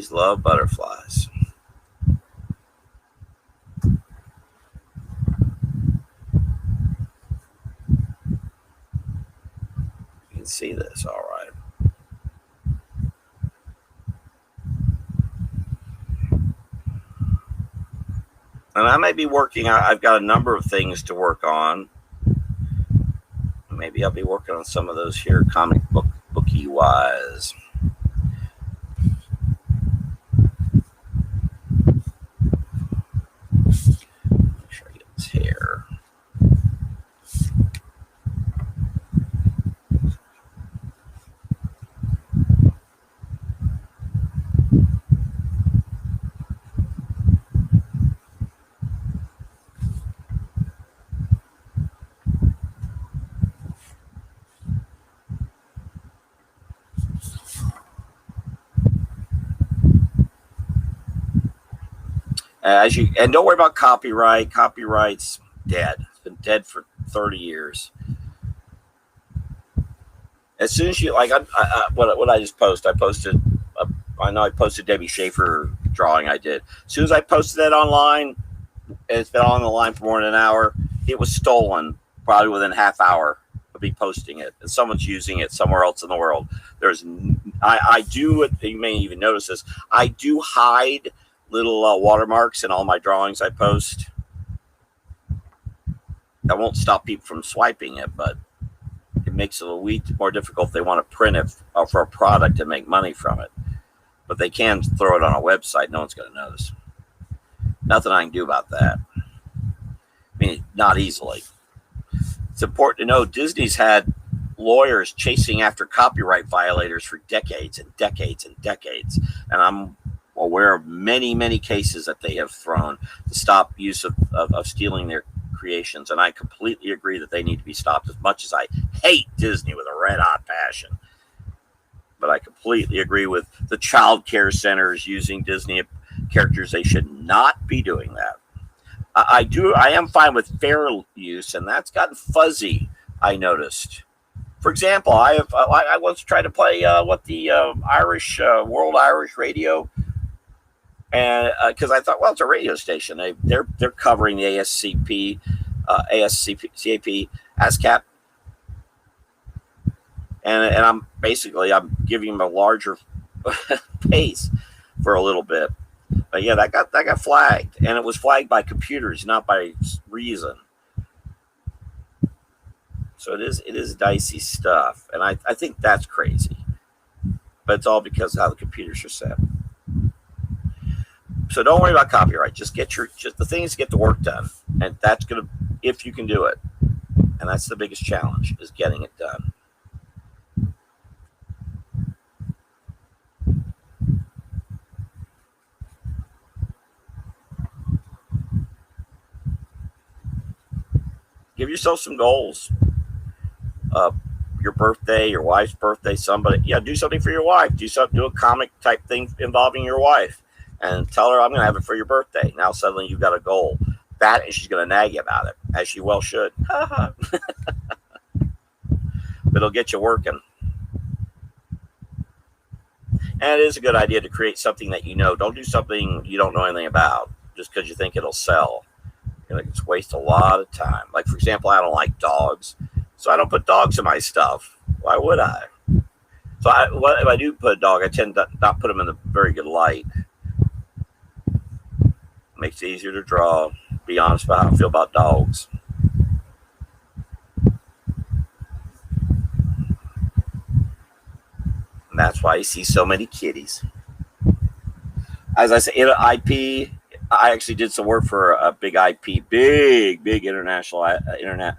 Bunnies love butterflies. You can see this, all right. And I may be working, I've got a number of things to work on. Maybe I'll be working on some of those here, comic booky wise. Make sure I get this here. And don't worry about copyright. Copyright's dead. It's been dead for 30 years. As soon as you what I just posted, I know I posted Debbie Schaefer drawing I did. As soon as I posted that online, and it's been on the line for more than an hour, it was stolen probably within a half hour of me posting it, and someone's using it somewhere else in the world. I do, you may even notice this, I do hide little watermarks in all my drawings I post. That won't stop people from swiping it, but it makes it a little more difficult if they want to print it for a product and make money from it. But they can throw it on a website. No one's going to notice. Nothing I can do about that. I mean, not easily. It's important to know Disney's had lawyers chasing after copyright violators for decades and decades and decades. And I'm aware of many, many cases that they have thrown to stop use of stealing their creations. And I completely agree that they need to be stopped, as much as I hate Disney with a red hot passion. But I completely agree with the child care centers using Disney characters. They should not be doing that. I am fine with fair use, and that's gotten fuzzy, I noticed. For example, I once tried to play Irish World Irish Radio, and because I thought, well, it's a radio station. They're covering the ASCP, ASCAP, and I'm giving them a larger pace for a little bit. But yeah, that got flagged, and it was flagged by computers, not by reason. So it is dicey stuff, and I think that's crazy. But it's all because of how the computers are set. So don't worry about copyright. Just the thing is to get the work done, and that's gonna, if you can do it, and that's the biggest challenge, is getting it done. Give yourself some goals. Your birthday, your wife's birthday, somebody. Yeah, do something for your wife. Do a comic type thing involving your wife, and tell her, I'm going to have it for your birthday. Now suddenly you've got a goal. And she's going to nag you about it, as she well should. But it'll get you working. And it is a good idea to create something that you know. Don't do something you don't know anything about just because you think it'll sell. It's waste a lot of time. Like, for example, I don't like dogs, so I don't put dogs in my stuff. Why would I? So if I do put a dog, I tend to not put them in a very good light. Makes it easier to draw. Be honest about how I feel about dogs. And that's why you see so many kitties. As I say, IP. I actually did some work for a big IP, big international internet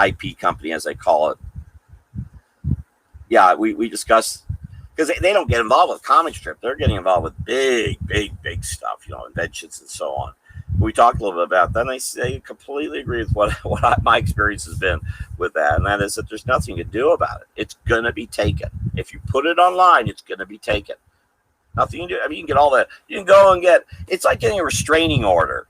IP company, as they call it. Yeah, we discussed, because they don't get involved with comic strip. They're getting involved with big stuff, inventions and so on. We talked a little bit about that, and they completely agree with what my experience has been with that, and that is that there's nothing to do about it. It's going to be taken. If you put it online, it's going to be taken. Nothing you can do. I mean, you can get all that. You can go and it's like getting a restraining order.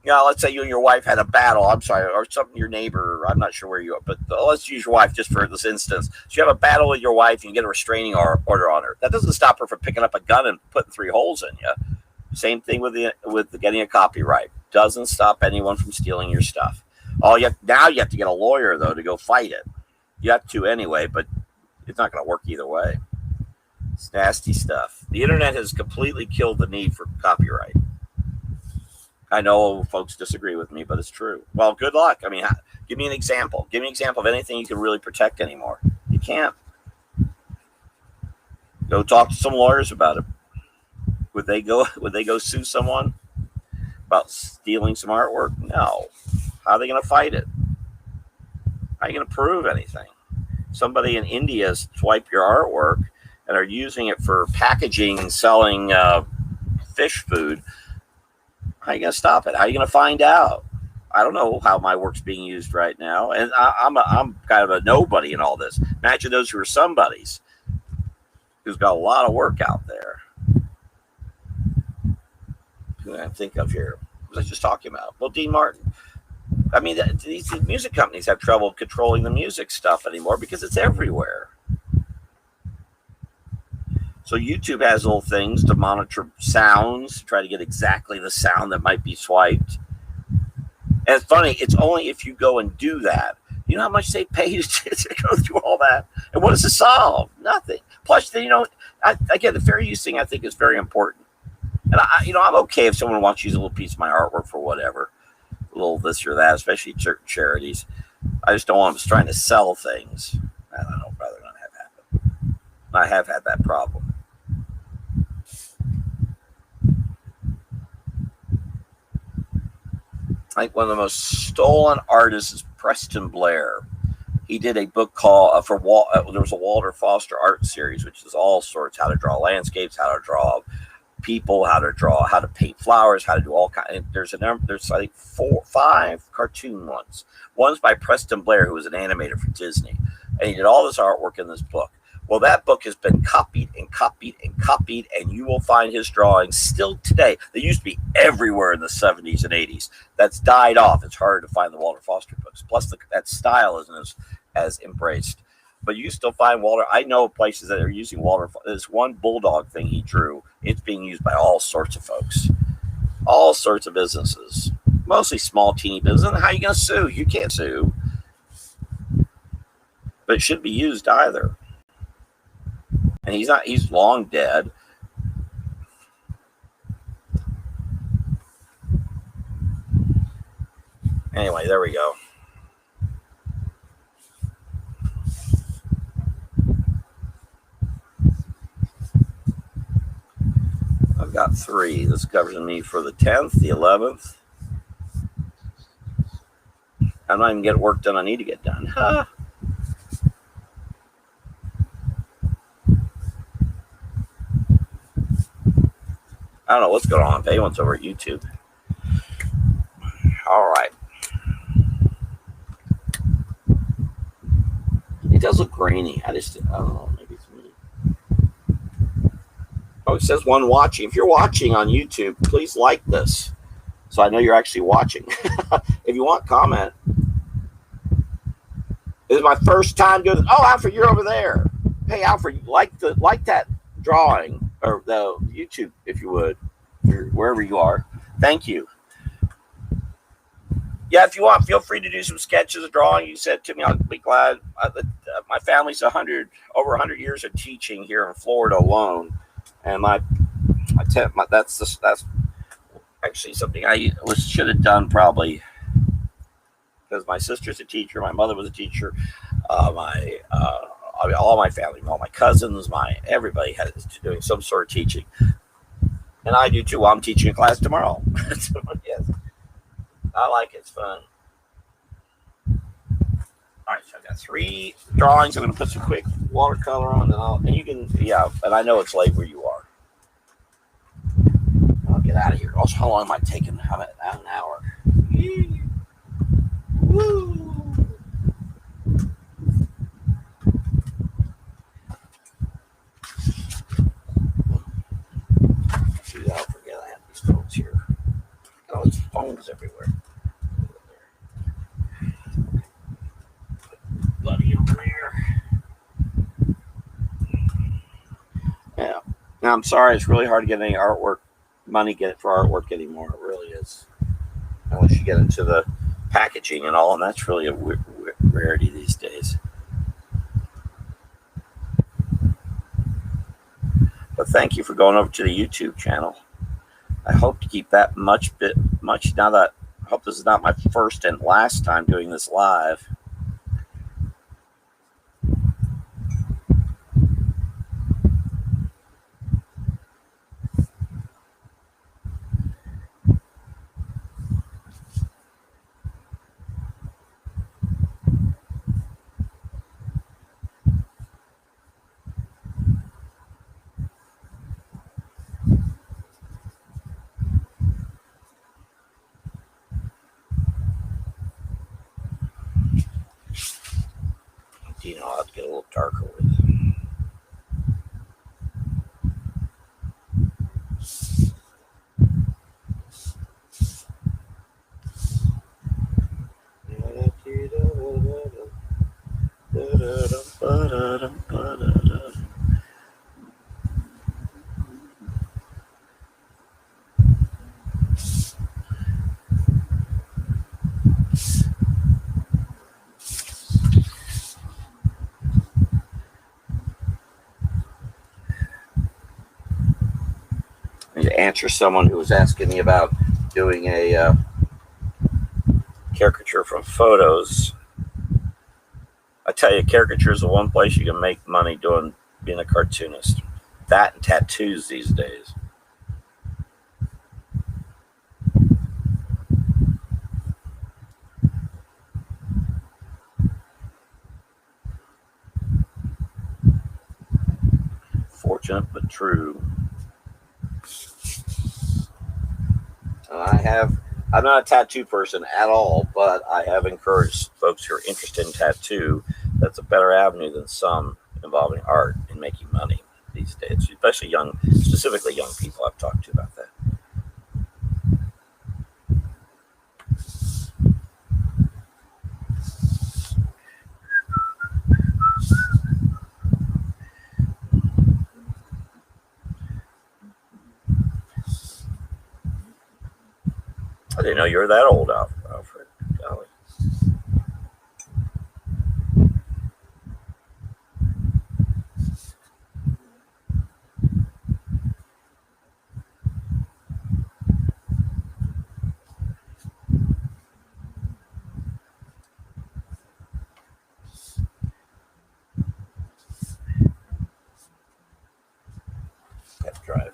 let's say you and your wife had a battle. I'm sorry, or something. Your neighbor. I'm not sure where you are, but let's use your wife just for this instance. So you have a battle with your wife, and you get a restraining order on her. That doesn't stop her from picking up a gun and putting 3 holes in you. Same thing with getting a copyright. Doesn't stop anyone from stealing your stuff. Now you have to get a lawyer though to go fight it. You have to anyway, but it's not going to work either way. It's nasty stuff. The internet has completely killed the need for copyright. I know folks disagree with me, but it's true. Well, good luck. I mean, give me an example. Give me an example of anything you can really protect anymore. You can't. Go talk to some lawyers about it. Would they go sue someone about stealing some artwork? No. How are they going to fight it? How are you going to prove anything? Somebody in India swipe your artwork and are using it for packaging and selling fish food. How are you going to stop it? How are you going to find out? I don't know how my work's being used right now, and I'm kind of a nobody in all this. Imagine those who are somebodies who's got a lot of work out there. Who I think of here? What was I just talking about? Well, Dean Martin. I mean, these music companies have trouble controlling the music stuff anymore because it's everywhere. So YouTube has little things to monitor sounds, to try to get exactly the sound that might be swiped. And it's funny, it's only if you go and do that. You know how much they pay to go through all that? And what does it solve? Nothing. Plus, again, the fair use thing I think is very important. And I'm okay if someone wants to use a little piece of my artwork for whatever, a little this or that, especially charities. I just don't want them trying to sell things. I don't know, rather not have happen. I have had that problem. I think one of the most stolen artists is Preston Blair. He did a book called there was a Walter Foster art series, which is all sorts: how to draw landscapes, how to draw people, how to paint flowers, how to do all kinds. There's I think 5 cartoon ones. One's by Preston Blair, who was an animator for Disney, and he did all this artwork in this book. Well, that book has been copied and copied and copied, and you will find his drawings still today. They used to be everywhere in the 70s and 80s. That's died off. It's hard to find the Walter Foster books. Plus, that style isn't as embraced. But you still find Walter. I know places that are using Walter. There's one bulldog thing he drew. It's being used by all sorts of folks, all sorts of businesses, mostly small, teeny business. And how are you going to sue? You can't sue. But it shouldn't be used either. And he's long dead. Anyway, there we go. I've got 3. This covers me for the 10th, the 11th. I'm not even getting work done I need to get done. Huh? I don't know what's going on if anyone's over at YouTube. All right. It does look grainy. I don't know. Maybe it's me. Oh, it says one watching. If you're watching on YouTube, please like this, so I know you're actually watching. If you want, comment. This is my first time doing this. Oh, Alfred, you're over there. Hey, Alfred, like that drawing or the YouTube, if you would, wherever you are. Thank you. Yeah, if you want, feel free to do some sketches, a drawing. You said to me, I'll be glad. My family's over 100 years of teaching here in Florida alone, and that's actually something I should have done probably, because my sister's a teacher, my mother was a teacher, all my family, all my cousins, everybody is doing some sort of teaching, and I do too. Well, I'm teaching a class tomorrow. So, yes. I like it. It's fun. All right, so I've got 3 drawings. I'm going to put some quick watercolor on, and you can, and I know it's late where you are. I'll get out of here. Also, how long am I taking? How about an hour? Woo! I'll forget I have these phones here. All these phones. tattoos everywhere. Bloody over there. Yeah. Now I'm sorry, it's really hard to get any money for artwork anymore. It really is. Unless you get into the packaging and all, and that's really a rarity these days. But thank you for going over to the YouTube channel. I hope to keep that much now that I hope this is not my first and last time doing this live. You know, I'll have to get a little darker with it. To answer someone who was asking me about doing a caricature from photos, I tell you, caricature is the one place you can make money being a cartoonist. That and tattoos these days. Fortunate but true. I'm not a tattoo person at all, but I have encouraged folks who are interested in tattoo. That's a better avenue than some involving art in making money these days, especially specifically young people I've talked to about that. I didn't know you were that old, Alfred. Golly. Got to drive.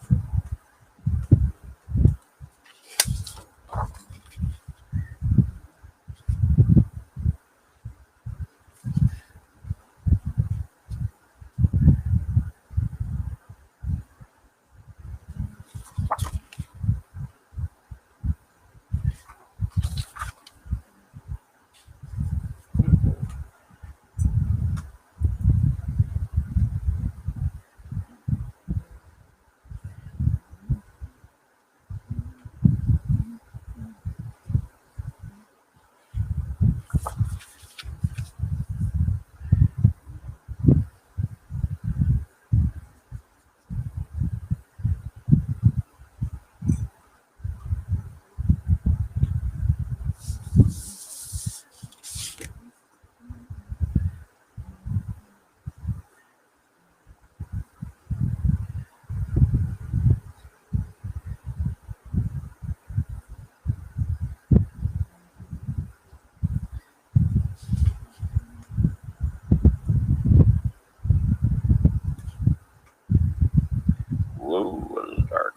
Whoa, a little dark.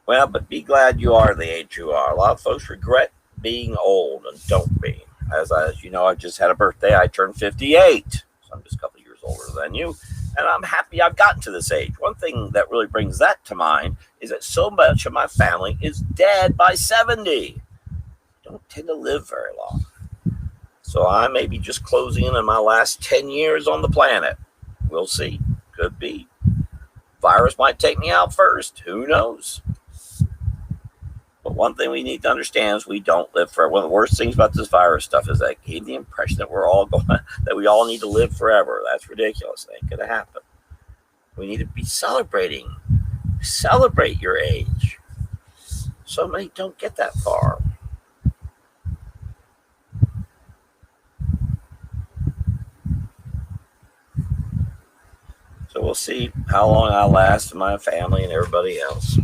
Well, but be glad you are the age you are. A lot of folks regret being old and don't be. As you know, I just had a birthday. I turned 58. So I'm just a couple years older than you. And I'm happy I've gotten to this age. One thing that really brings that to mind is that so much of my family is dead by 70. Don't tend to live very long. So I may be just closing in on my last 10 years on the planet. We'll see. Could be. Virus might take me out first. Who knows? But one thing we need to understand is we don't live forever. One of the worst things about this virus stuff is that it gave the impression that that we all need to live forever. That's ridiculous. It ain't gonna happen. We need to be celebrating. Celebrate your age. So many don't get that far. So we'll see how long I last and my family and everybody else.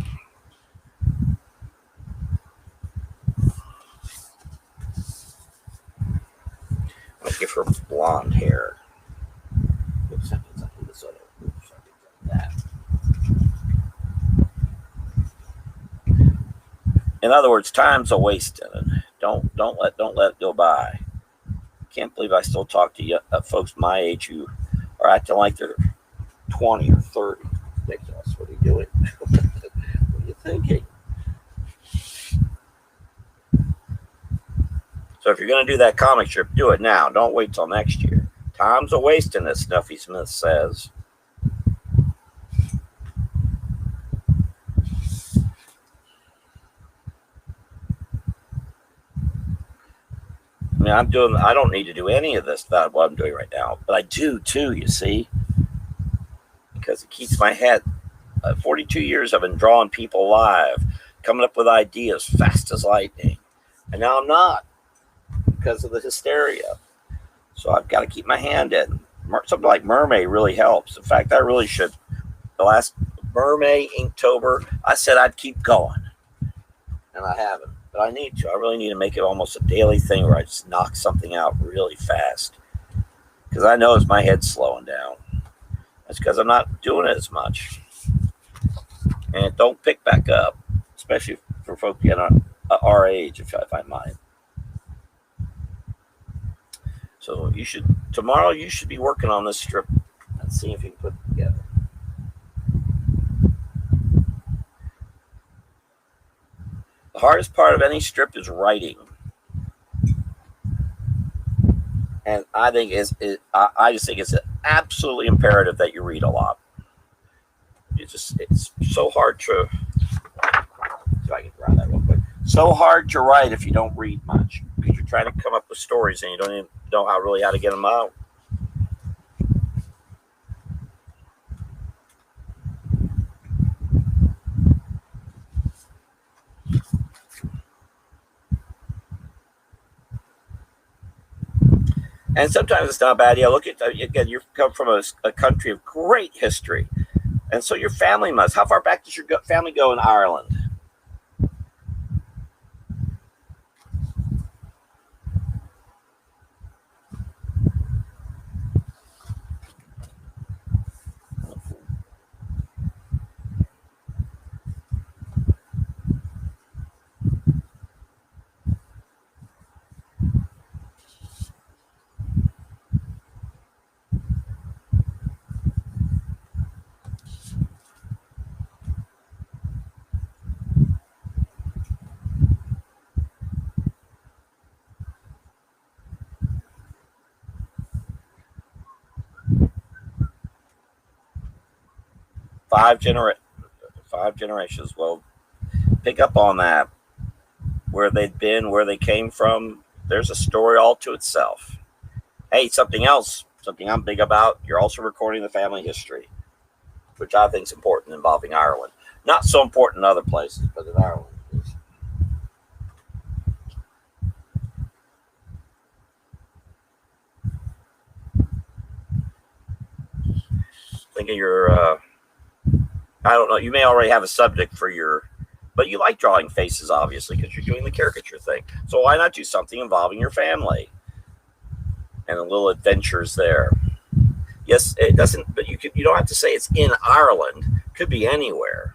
I'll give her blonde hair. Oops, that. In other words, time's a wasting. Don't let it go by. Can't believe I still talk to folks my age who are acting like they're 20 or 30. Ridiculous. What are you doing? What are you thinking? So if you're going to do that comic strip, do it now. Don't wait till next year. Time's a wasting, as Snuffy Smith says. I mean, I don't need to do any of this, that what I'm doing right now. But I do too, you see. Because it keeps my head. 42 years I've been drawing people live, coming up with ideas fast as lightning. And now I'm not, because of the hysteria. So I've got to keep my hand in. Something like Mermaid really helps. In fact, I really should. The last Mermaid, Inktober, I said I'd keep going. And I haven't. But I need to. I really need to make it almost a daily thing where I just knock something out really fast. Because I know as my head's slowing down. That's because I'm not doing it as much. And it don't pick back up. Especially for folks our age, if I mind. So tomorrow you should be working on this strip and see if you can put it together. The hardest part of any strip is writing. And I just think it's absolutely imperative that you read a lot. It's so hard to, if I can grab that real quick. So hard to write if you don't read much, because you're trying to come up with stories and you don't even know how to get them out. And sometimes it's not bad. Yeah, look at, again, you come from a country of great history. And so your family must. How far back does your family go in Ireland? Five generations. Well, pick up on that. Where they've been, where they came from. There's a story all to itself. Hey, something else, something I'm big about. You're also recording the family history, which I think is important involving Ireland. Not so important in other places, but in Ireland it is. Think of your I don't know, you may already have a subject for but you like drawing faces, obviously, because you're doing the caricature thing. So why not do something involving your family and a little adventures there? Yes, it doesn't, but you don't have to say it's in Ireland. It could be anywhere.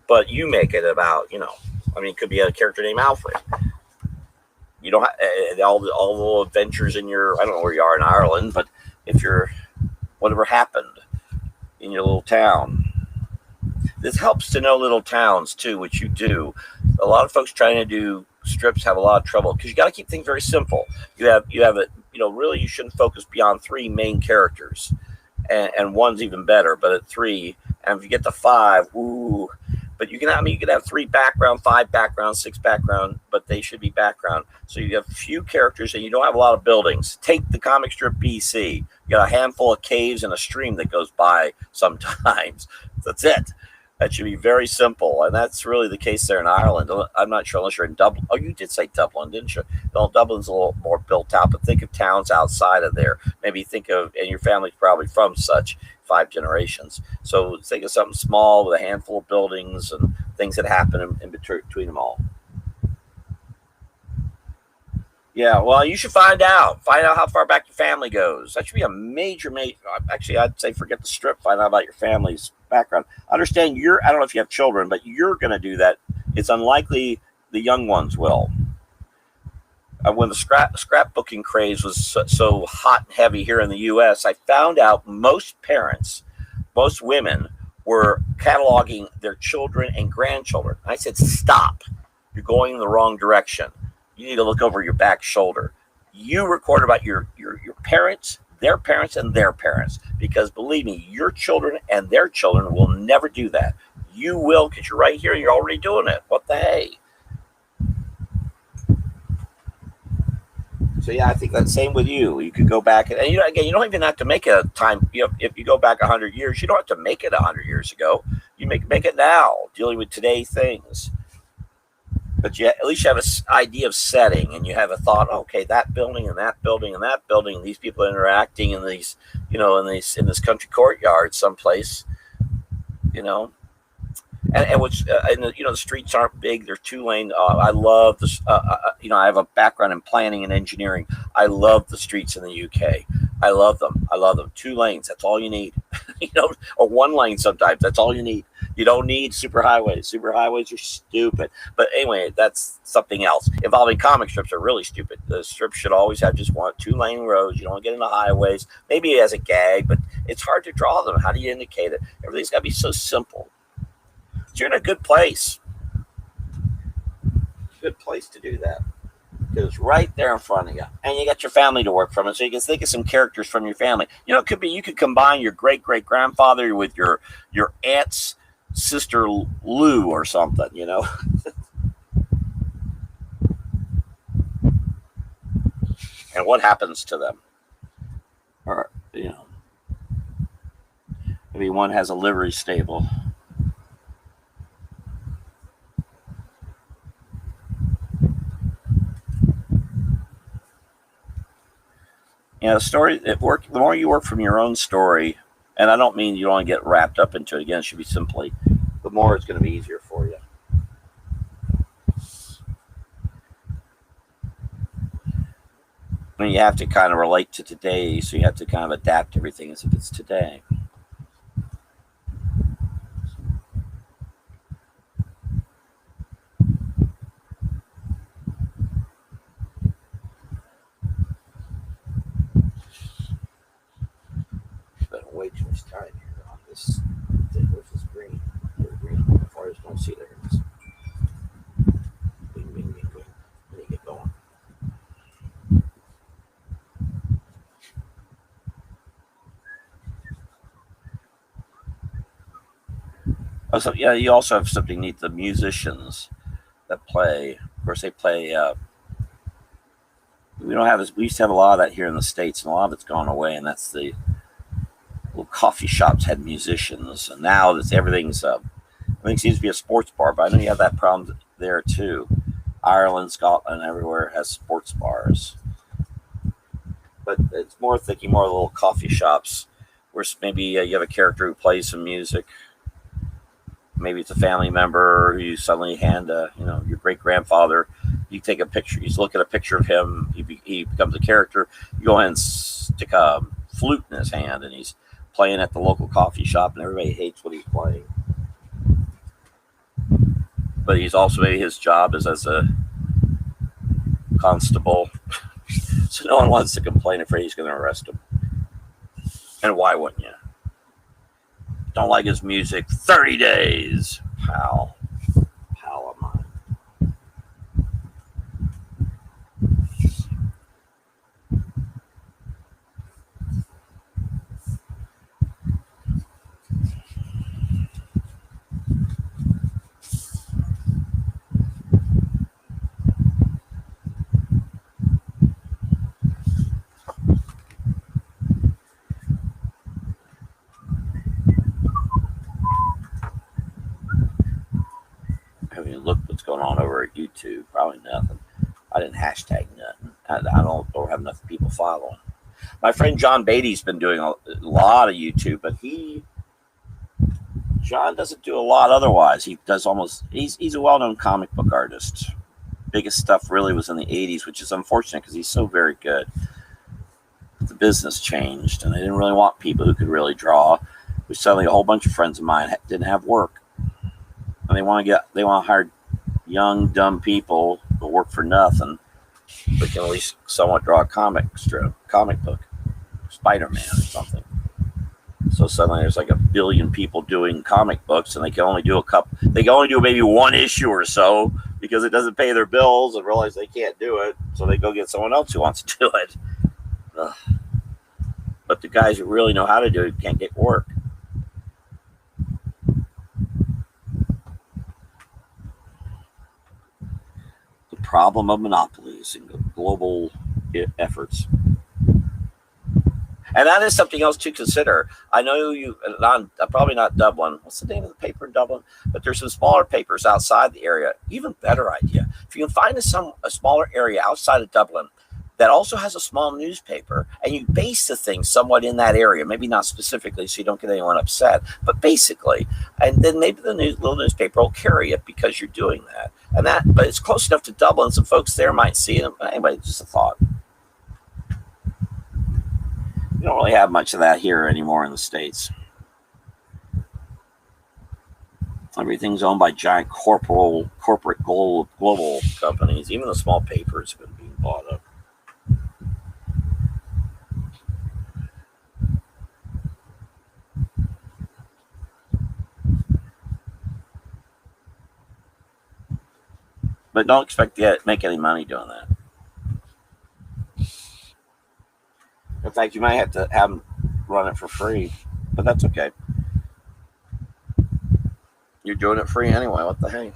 But you make it about, it could be a character named Alfred. You don't have all the little adventures in your, I don't know where you are in Ireland, but if you're, whatever happened in your little town. This helps to know little towns too, which you do. A lot of folks trying to do strips have a lot of trouble because you got to keep things very simple. You have it, really you shouldn't focus beyond 3 main characters, and one's even better, but at 3, and if you get to 5, ooh. But you can have 3 background, 5 background, 6 background, but they should be background. So you have few characters and you don't have a lot of buildings. Take the comic strip BC. You got a handful of caves and a stream that goes by sometimes. That's it. That should be very simple, and that's really the case there in Ireland. I'm not sure unless you're in Dublin. Oh, you did say Dublin, didn't you? Well, Dublin's a little more built out, but think of towns outside of there. Maybe think of, and your family's probably from such 5 generations. So think of something small with a handful of buildings and things that happen in between them all. Yeah, well, you should find out how far back your family goes. That should be a major. Actually, I'd say forget the strip. Find out about your family's background. Understand I don't know if you have children, but you're going to do that. It's unlikely the young ones will. When the scrapbooking craze was so hot and heavy here in the U.S., I found out most parents, most women, were cataloging their children and grandchildren. I said, stop. You're going in the wrong direction. You need to look over your back shoulder. You record about your parents, their parents, and their parents. Because believe me, your children and their children will never do that. You will, because you're right here and you're already doing it. What the hey? So yeah, I think that's same with you. You could go back and you don't even have to make it a time. If you go back 100 years, you don't have to make it 100 years ago. You make it now, dealing with today things. But at least you have an idea of setting, and you have a thought. Okay, that building and that building and that building. These people interacting in these, in this country courtyard someplace, and which the streets aren't big. They're 2-lane. I love this. I have a background in planning and engineering. I love the streets in the UK. I love them. 2 lanes. That's all you need. Or 1 lane sometimes. That's all you need. You don't need superhighways. Superhighways are stupid. But anyway, that's something else. Involving comic strips are really stupid. The strips should always have just 2-lane roads. You don't get into highways. Maybe as a gag, but it's hard to draw them. How do you indicate it? Everything's got to be so simple. So you're in a good place. Good place to do that. Because it's right there in front of you. And you got your family to work from it. So you can think of some characters from your family. It could be you could combine your great-great-grandfather with your aunt's sister Lou or something, And what happens to them? Or, maybe one has a livery stable. The story, the more you work from your own story, and I don't mean you don't get wrapped up into it. Again, it should be simply, the more it's going to be easier for you. You have to kind of relate to today, so you have to kind of adapt everything as if it's today. Way too much time here on this thing. Where's this green? Green. How far is don't see there? It is. Bing, bing, bing, bing. Let me get going. Oh, so yeah, you also have something neat. The musicians that play. Of course, they play. We don't have this. We used to have a lot of that here in the States, and a lot of it's gone away. And that's the little coffee shops had musicians, and now everything's everything seems to be a sports bar. But I know you have that problem there too. Ireland, Scotland, everywhere has sports bars, but it's more thinking more little coffee shops where maybe you have a character who plays some music. Maybe it's a family member who you suddenly hand your great grandfather. You take a picture. You look at a picture of him. He becomes a character. You go ahead and stick a flute in his hand, and he's playing at the local coffee shop, and everybody hates what he's playing. But he's also his job is as a constable. So no one wants to complain if he's going to arrest him. And why wouldn't you? Don't like his music. 30 days. Pal of mine. Have you looked what's going on over at YouTube? Probably nothing. I didn't hashtag nothing. I don't have enough people following. My friend John Beatty's been doing a lot of YouTube, but John doesn't do a lot otherwise. He does he's a well-known comic book artist. Biggest stuff really was in the 80s, which is unfortunate because he's so very good. But the business changed, and they didn't really want people who could really draw. Which suddenly a whole bunch of friends of mine didn't have work. And they want to hire young, dumb people who work for nothing, but can at least somewhat draw a comic book, Spider-Man or something. So suddenly there's like 1 billion people doing comic books, and they can only do maybe one issue or so because it doesn't pay their bills, and realize they can't do it, so they go get someone else who wants to do it. Ugh. But the guys who really know how to do it can't get work. Problem of monopolies and global efforts. And that is something else to consider. I know probably not Dublin. What's the name of the paper in Dublin? But there's some smaller papers outside the area. Even better idea. If you can find a smaller area outside of Dublin that also has a small newspaper, and you base the thing somewhat in that area, maybe not specifically so you don't get anyone upset, but basically, and then maybe the little newspaper will carry it because you're doing that. But it's close enough to Dublin, some folks there might see it. Anyway, just a thought. We don't really have much of that here anymore in the States. Everything's owned by giant corporate global companies. Even the small papers have been being bought up. But don't expect to make any money doing that. In fact, you might have to have them run it for free, but that's okay. You're doing it free anyway. What the heck?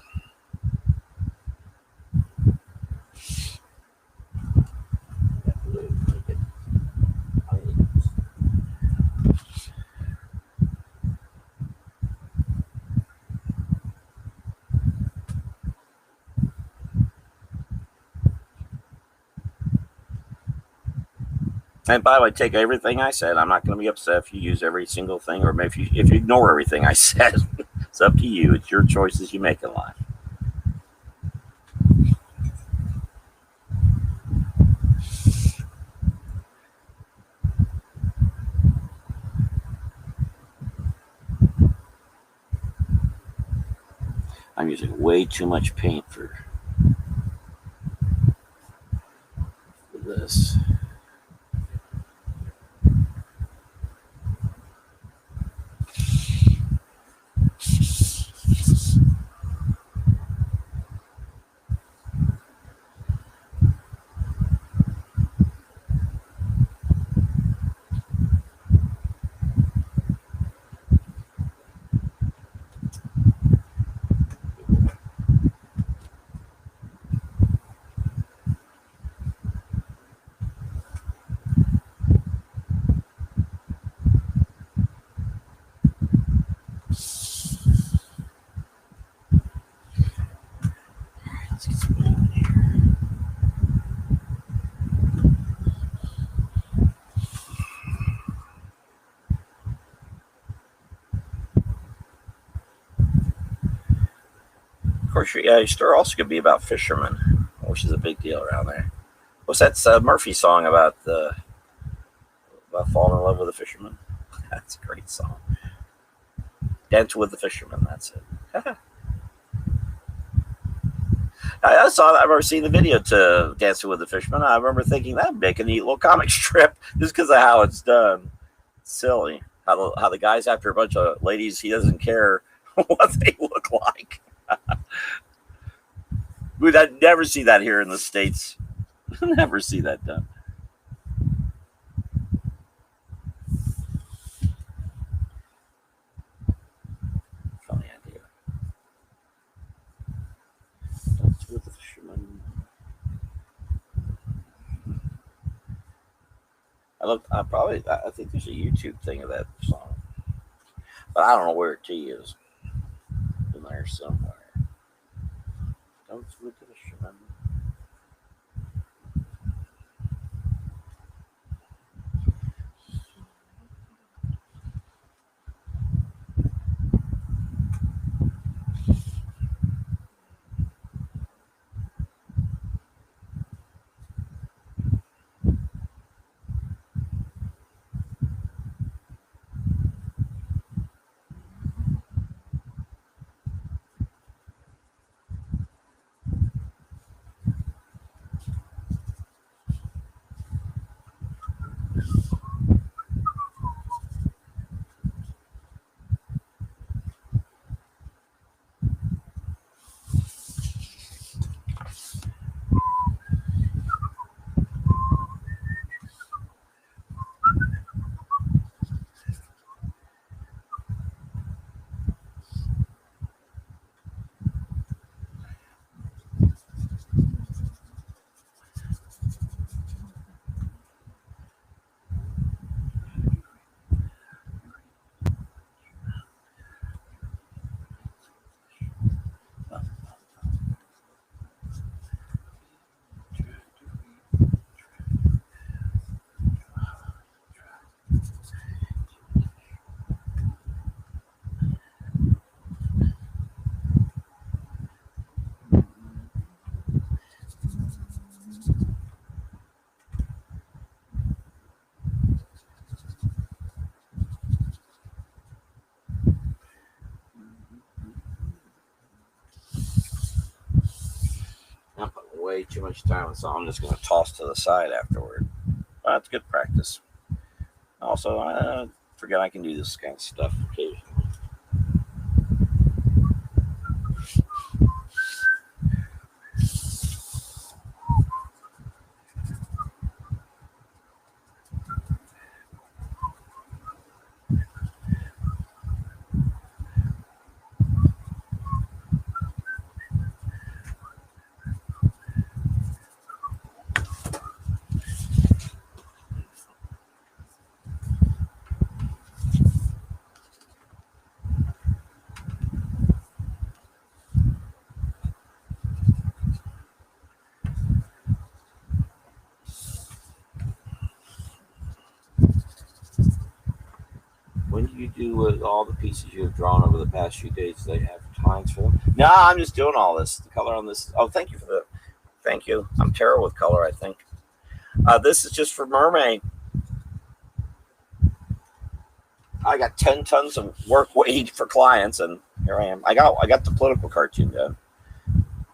And by the way, take everything I said. I'm not going to be upset if you use every single thing, or maybe if you ignore everything I said. It's up to you. It's your choices you make in life. I'm using way too much paint for this. Of course, your story also could be about fishermen, which is a big deal around there. What's that Murphy song about falling in love with a fisherman? That's a great song. Dance with the fisherman. That's it. I saw that. I remember seeing the video to Dancing with the Fisherman. I remember thinking that'd make a neat little comic strip just because of how it's done. It's silly how the guy's after a bunch of ladies. He doesn't care what they look like. We'd never see that here in the States. Never see that done. Funny idea. That's with the fisherman. I think there's a YouTube thing of that song, but I don't know where it is. In there somewhere. Don't with the fisherman. I'm putting way too much time, so I'm just going to toss to the side afterward. That's good practice. Also, I forget I can do this kind of stuff occasionally. When do you do with all the pieces you have drawn over the past few days? They have times for them? No, I'm just doing all this. The color on this. Oh, thank you for the. Thank you. I'm terrible with color, I think. This is just for Mermaid. I got 10 tons of work waiting for clients, and here I am. I got the political cartoon done.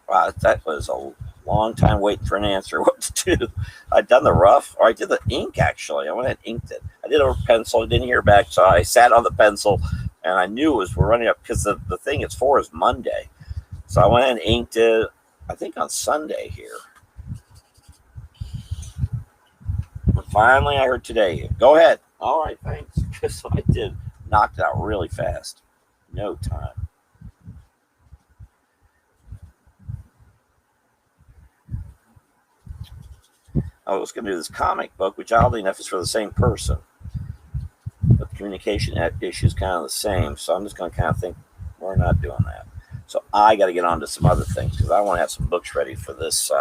That was a long time waiting for an answer what to do. I'd done the rough, or I did the ink actually. I went and inked it. I did it over pencil. I didn't hear back, so I sat on the pencil, and I knew we're running up because the thing it's for is Monday. So I went and inked it, I think on Sunday here. And finally, I heard today. Go ahead. All right, thanks. So I did. Knocked it out really fast. No time. I was going to do this comic book, which oddly enough is for the same person. But the communication issue is kind of the same. So I'm just going to kind of think, we're not doing that. So I got to get on to some other things because I want to have some books ready for this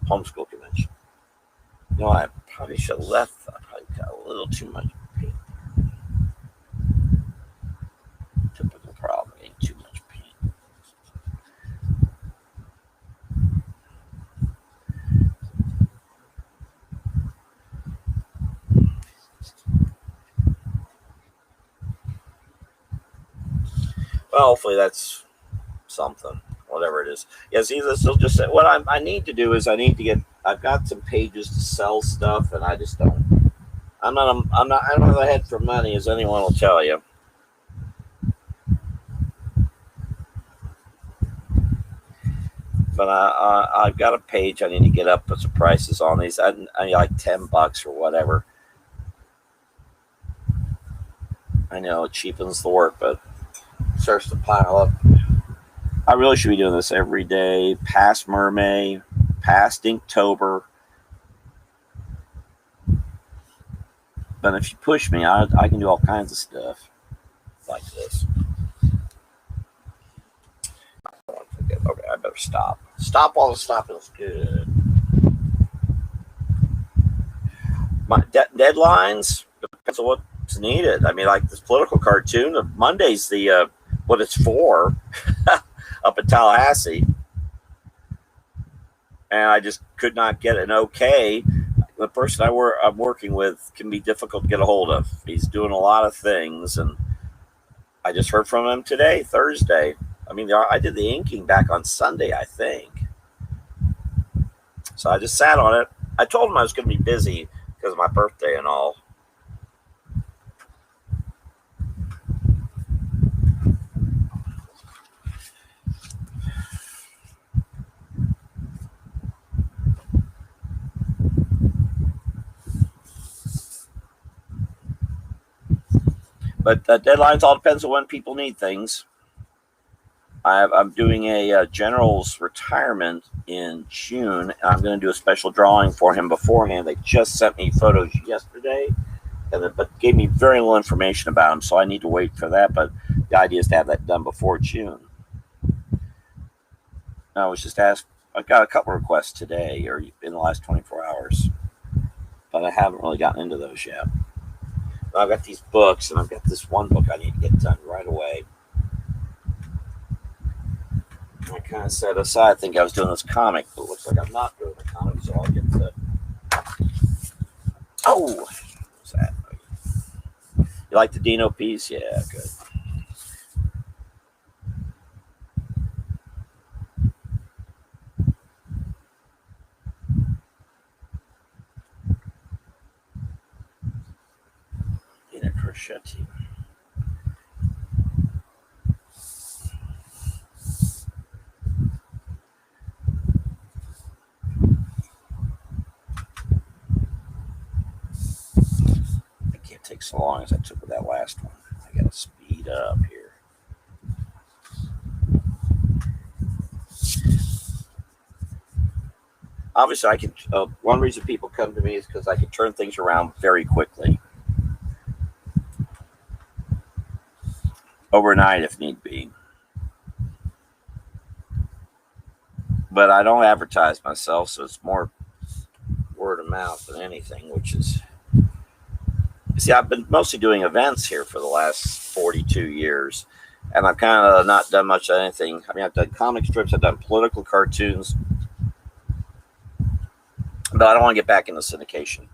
homeschool convention. You know, I probably should have left. I probably got a little too much paint. Typical problem, getting too much paint. Well, hopefully that's something. whatever it is. Yeah, see, this will just say what I need to do is I've got some pages to sell stuff, and I just don't. I don't have a head for money, as anyone will tell you. But I've got a page I need to get up, put some prices on these. I like $10 or whatever. I know it cheapens the work, but it starts to pile up. I really should be doing this every day, past Mermay, past Inktober. But if you push me, I can do all kinds of stuff like this. Okay, I better stop. Stop while the stopping is good. My deadlines depends on what's needed. I mean, like this political cartoon, Monday's the what it's for up in Tallahassee. And I just could not get an okay. The person I'm working with can be difficult to get a hold of. He's doing a lot of things, and I just heard from him today, Thursday. I mean, I did the inking back on Sunday, I think. So I just sat on it. I told him I was going to be busy because of my birthday and all. But deadlines all depends on when people need things. I'm doing a general's retirement in June, and I'm going to do a special drawing for him beforehand. They just sent me photos yesterday, but gave me very little information about him, so I need to wait for that. But the idea is to have that done before June. I was just asked. I got a couple of requests today, or in the last 24 hours, but I haven't really gotten into those yet. But I've got these books, and I've got this one book I need to get done right away. I kind of set aside. I think I was doing this comic, but it looks like I'm not doing the comic, so I'll get to. Oh, what's that? You like the Dino piece? Yeah, good. Dino Crescetti. Take so long as I took with that last one. I gotta speed up here. Obviously, I can. One reason people come to me is because I can turn things around very quickly, overnight if need be. But I don't advertise myself, so it's more word of mouth than anything, which is. See, I've been mostly doing events here for the last 42 years, and I've kind of not done much of anything. I mean, I've done comic strips, I've done political cartoons, but I don't want to get back into syndication.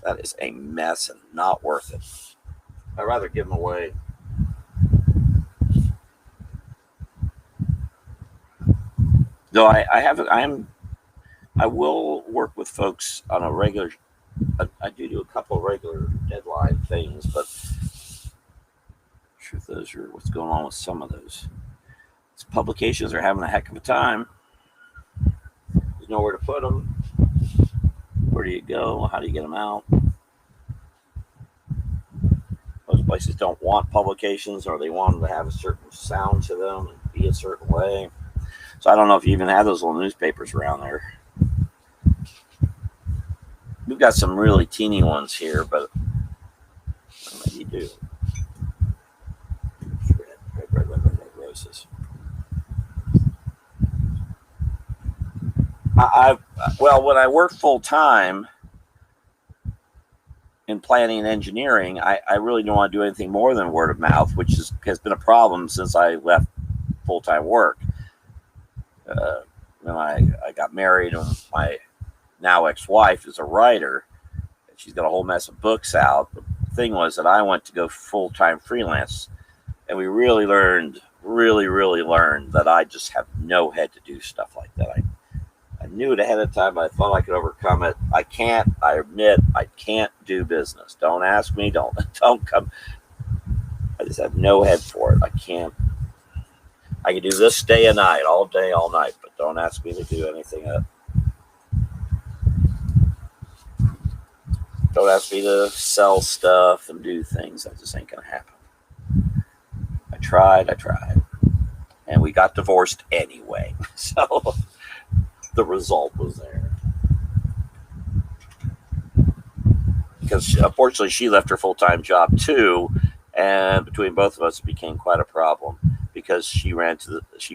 That is a mess and not worth it. I'd rather give them away. Though I will work with folks on a regular. I do a couple of regular deadline things, but truth is, what's going on with some of those publications are having a heck of a time. There's nowhere to put them. Where do you go? How do you get them out? Most places don't want publications, or they want them to have a certain sound to them and be a certain way. So I don't know if you even have those little newspapers around there. We've got some really teeny ones here, but maybe you do. Red roses. Well, when I work full time in planning and engineering, I really don't want to do anything more than word of mouth, which has been a problem since I left full time work. When I got married, and my now ex-wife is a writer, and she's got a whole mess of books out. The thing was that I went to go full-time freelance, And we really learned that I just have no head to do stuff like that. I knew it ahead of time, but I thought I could overcome it. I can't. I admit I can't do business. Don't ask me. Don't come. I just have no head for it. I can't. I can do this day and night, all day, all night, but don't ask me to do anything else. Don't ask me to sell stuff and do things. That just ain't gonna happen. I tried, and we got divorced anyway. So the result was there. Because unfortunately, she left her full-time job too, and between both of us, it became quite a problem. Because she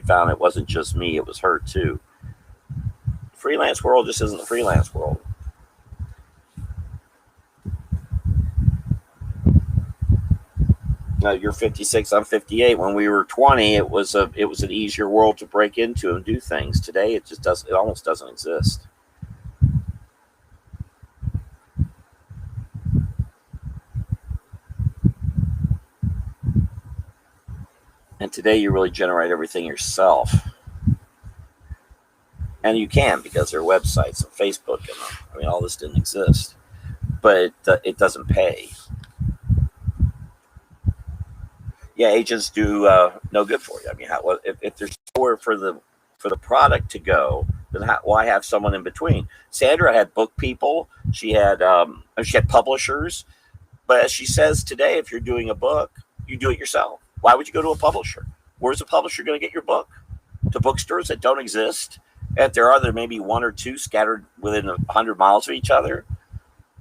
found it wasn't just me; it was her too. The freelance world just isn't the freelance world. You're 56, I'm 58. When we were 20, it was an easier world to break into and do things. Today, it just doesn't. It almost doesn't exist. And today, you really generate everything yourself, and you can because there are websites and Facebook, and all this didn't exist. But it doesn't pay. Yeah, agents do no good for you. I mean, if there's nowhere for the product to go, then why have someone in between? Sandra had book people. She had publishers. But as she says today, if you're doing a book, you do it yourself. Why would you go to a publisher? Where's a publisher going to get your book? To bookstores that don't exist? And if there may be one or two scattered within 100 miles of each other.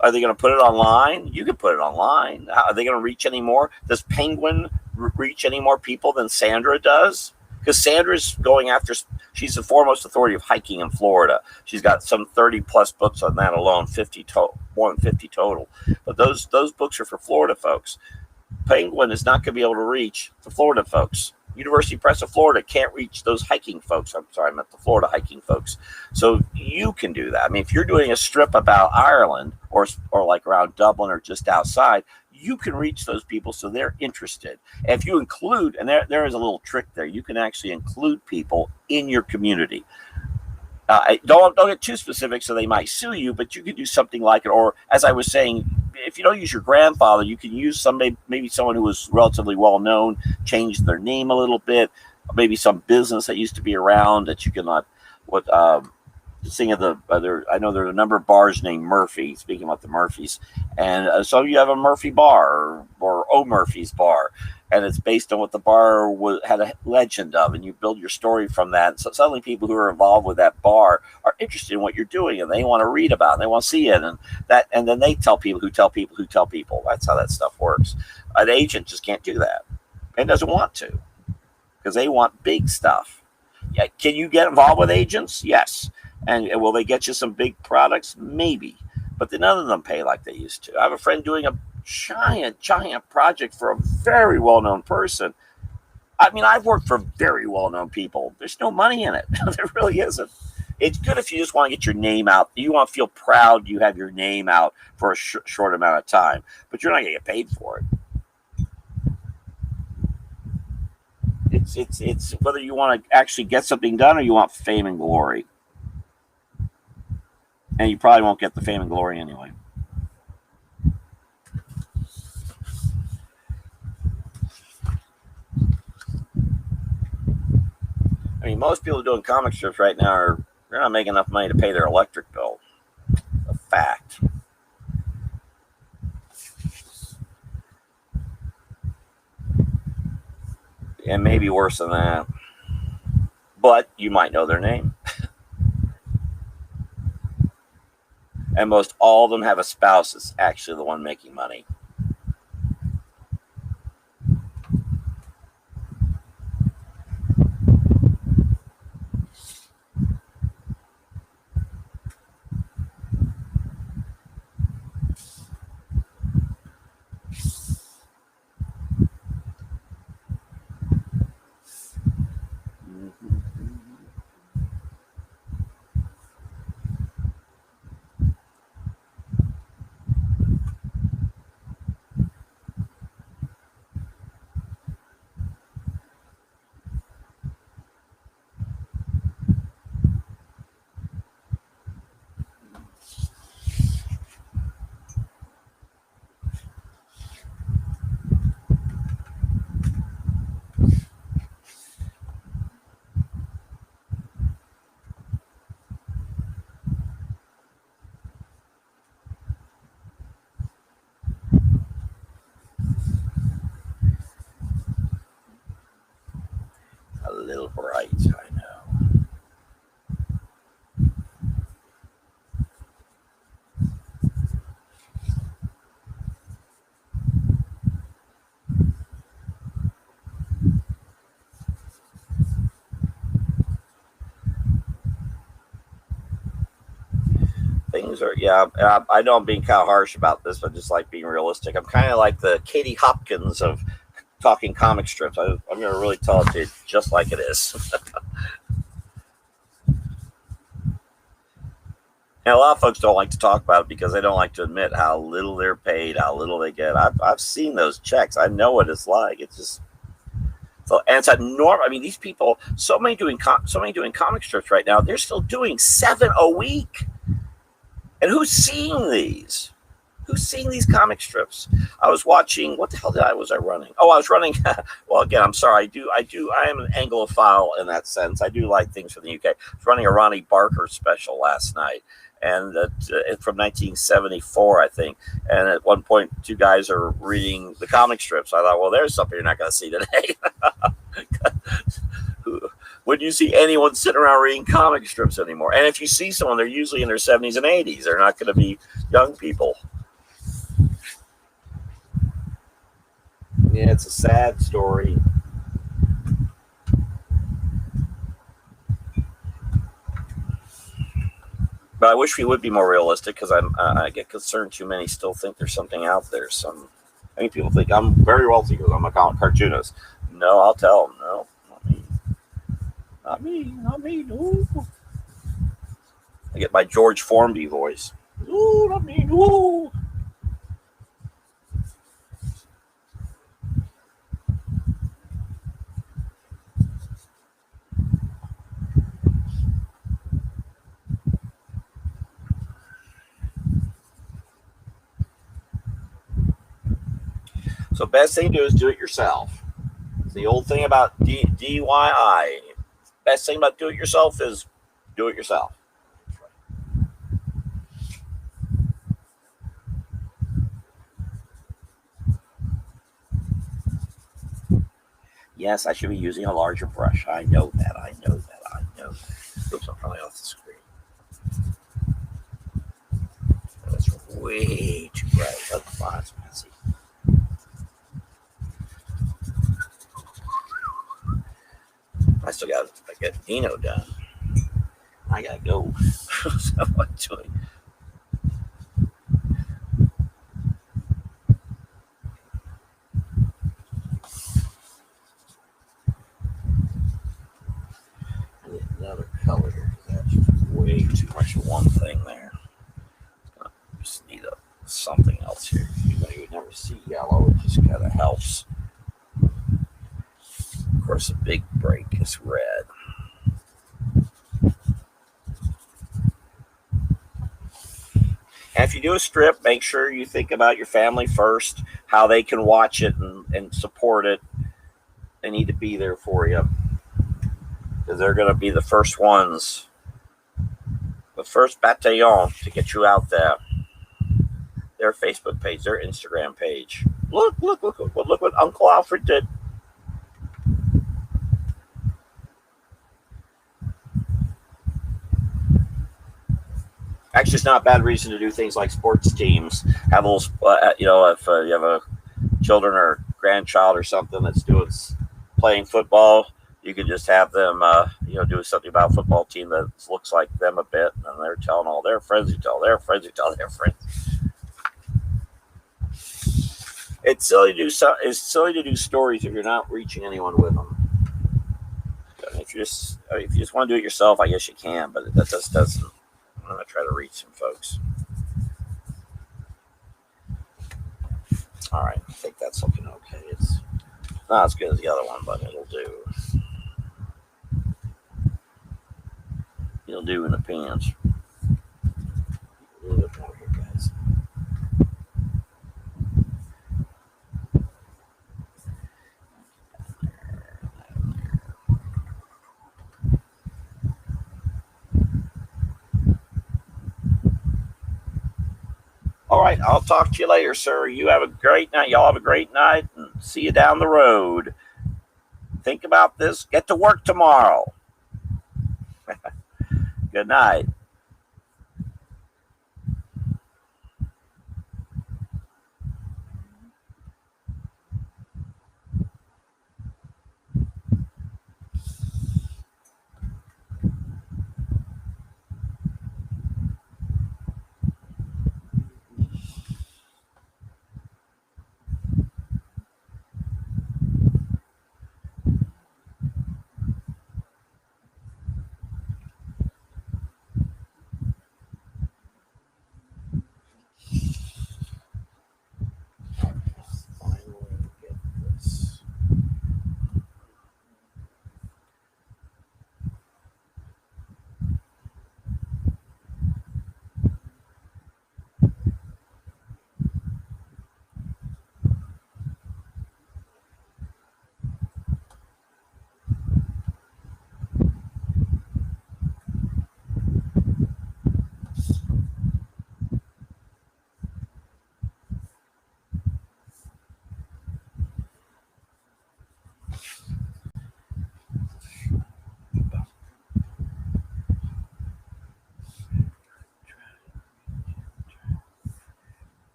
Are they going to put it online? You can put it online. Are they going to reach any more? Does Penguin reach any more people than Sandra does? Because Sandra's going after, she's the foremost authority of hiking in Florida. She's got some 30 plus books on that alone, more than 50 total. But those books are for Florida folks. Penguin is not going to be able to reach the Florida folks. University Press of Florida can't reach those hiking folks. I'm sorry, I meant the Florida hiking folks. So you can do that. I mean, if you're doing a strip about Ireland or like around Dublin or just outside, you can reach those people so they're interested. And if you include, and there is a little trick there, you can actually include people in your community. Don't get too specific so they might sue you, but you could do something like it. Or as I was saying, if you don't use your grandfather, you can use maybe someone who was relatively well known, change their name a little bit, maybe some business that used to be around that you can I know there are a number of bars named Murphy, speaking about the Murphys. And so you have a Murphy bar or O'Murphy's bar. And it's based on what the bar had a legend of. And you build your story from that. So suddenly people who are involved with that bar are interested in what you're doing. And they want to read about it. And they want to see it. And then they tell people who tell people who tell people. That's how that stuff works. An agent just can't do that. And doesn't want to. Because they want big stuff. Yeah, can you get involved with agents? Yes. And will they get you some big products? Maybe. But none of them pay like they used to. I have a friend doing a giant project for a very well-known person. I mean, I've worked for very well-known people. There's no money in it. There really isn't. It's good if you just want to get your name out. You want to feel proud you have your name out for a short amount of time. But you're not going to get paid for it. It's whether you want to actually get something done or you want fame and glory. And you probably won't get the fame and glory anyway. I mean, most people doing comic strips right now they're not making enough money to pay their electric bill. A fact. And maybe worse than that. But you might know their name. And most all of them have a spouse that's actually the one making money. little bright, I know. Things are, yeah, I know I'm being kind of harsh about this, but just like being realistic. I'm kind of like the Katie Hopkins of talking comic strips. I'm going to really tell it to you just like it is. And a lot of folks don't like to talk about it because they don't like to admit how little they're paid, how little they get. I've seen those checks. I know what it's like. It's just so, and it's a norm. I mean, these people, so many doing comic strips right now. They're still doing 7 a week. And who's seeing these? Who's seeing these comic strips? I was watching. What the hell was I running? Oh, I was running. Well, again, I'm sorry. I am an Anglophile in that sense. I do like things from the UK. I was running a Ronnie Barker special last night, and it's from 1974, I think. And at one point, 2 guys are reading the comic strips. I thought, well, there's something you're not going to see today. When you see anyone sitting around reading comic strips anymore? And if you see someone, they're usually in their 70s and 80s. They're not going to be young people. Yeah, it's a sad story. But I wish we would be more realistic, because I get concerned too many still think there's something out there. I mean, people think I'm very wealthy because I'm a cartoonist. No, I'll tell them, no, not me, no. I get my George Formby voice. No, not me, no. So best thing to do is do it yourself. It's the old thing about DIY. Best thing about do it yourself is do it yourself. Yes, I should be using a larger brush. I know that. Oops, I'm probably off the screen. That's way too bright. That's fine. It's messy. I still got to get Dino done. I gotta go. So I'm doing. I need another color here. That's way too much of one thing there. I just need something else here. You would never see yellow. It just kind of helps. Of course, a big break is red. And if you do a strip, make sure you think about your family first, how they can watch it and support it. They need to be there for you, because they're going to be the first ones, the first bataillon to get you out there. Their Facebook page, their Instagram page. Look what Uncle Alfred did. Actually, it's not a bad reason to do things like sports teams. Have a little, if you have a children or grandchild or something that's playing football, you could just have them, do something about a football team that looks like them a bit, and they're telling all their friends who tell their friends who tell their friends. It's silly to do stories if you're not reaching anyone with them. If you just want to do it yourself, I guess you can, but that just doesn't. I'm going to try to reach some folks. All right, I think that's looking okay. It's not as good as the other one, but it'll do. It'll do in the pants. A little bit more here, guys. All right, I'll talk to you later, sir. You have a great night. Y'all have a great night, and see you down the road. think about this. Get to work tomorrow. Good night.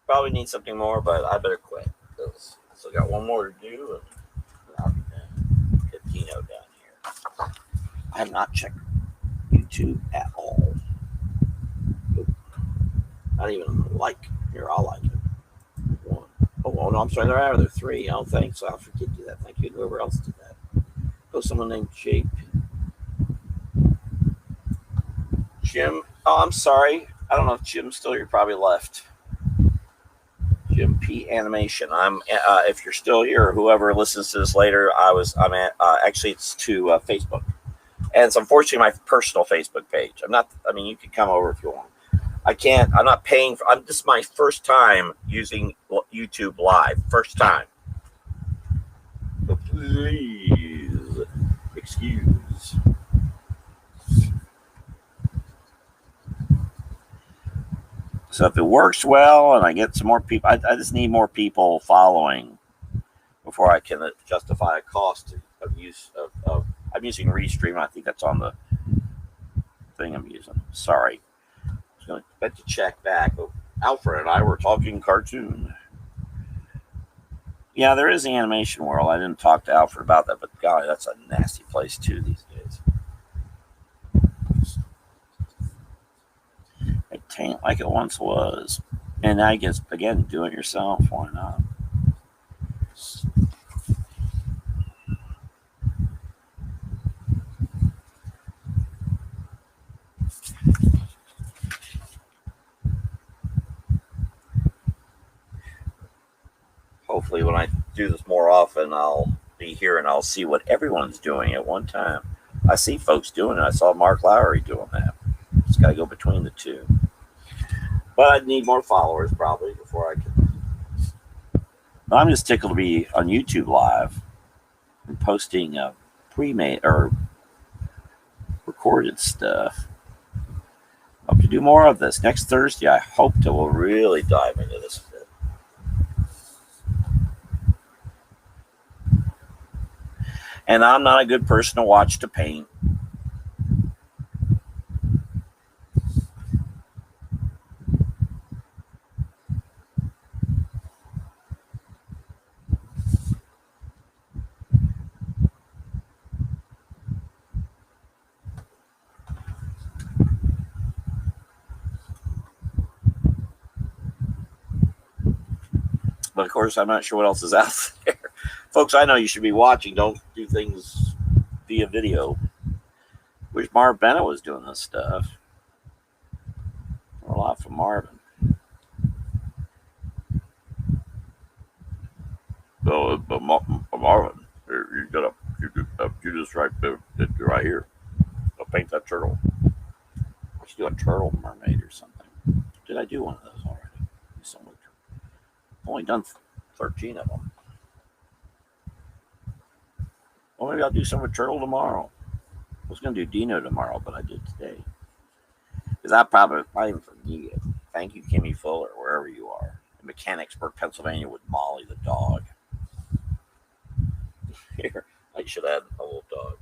Probably need something more, but I better quit. Still got one more to do, and I'll be done. Get Tino down here. I have not checked YouTube at all. Not even like. Here, I'll like it. One. Oh, no, I'm sorry. There are three. Oh, thanks. I'll forget you that. Thank you. Whoever else did that. Oh, someone named Jake. Jim. Oh, I'm sorry. I don't know if Jim's still here. Probably left. Jim P Animation. I'm if you're still here, or whoever listens to this later, I'm at actually it's to Facebook, and it's unfortunately my personal Facebook page. You can come over if you want. I can't. I'm not paying for. This is my first time using YouTube Live. First time. So please excuse. So if it works well and I get some more people, I just need more people following before I can justify a cost of use of I'm using Restream. I think that's on the thing I'm using. Sorry. I was going to bet to check back. Alfred and I were talking cartoon. Yeah, there is the Animation World. I didn't talk to Alfred about that, but golly, that's a nasty place too these days. It ain't like it once was. And I guess, again, do it yourself. Why not? Hopefully when I do this more often, I'll be here and I'll see what everyone's doing at one time. I see folks doing it. I saw Mark Lowry doing that. Just got to go between the two. But I'd need more followers probably before I can. I'm just tickled to be on YouTube Live and posting pre-made or recorded stuff. Hope to do more of this. Next Thursday, I hope that we'll really dive into this a bit. And I'm not a good person to watch to paint. But of course, I'm not sure what else is out there. Folks, I know you should be watching. Don't do things via video. Wish Marv Bennett was doing this stuff. from Marvin. So, but Marvin, you just right here. I'll paint that turtle. I should do a turtle mermaid or something. Did I do one of those already? I've only done 13 of them. Well, maybe I'll do some with turtle tomorrow. I was going to do Dino tomorrow, but I did today. Because I probably even forget. Thank you, Kimmy Fuller, wherever you are. In Mechanicsburg, Pennsylvania, with Molly the dog. Here, I should add a little dog.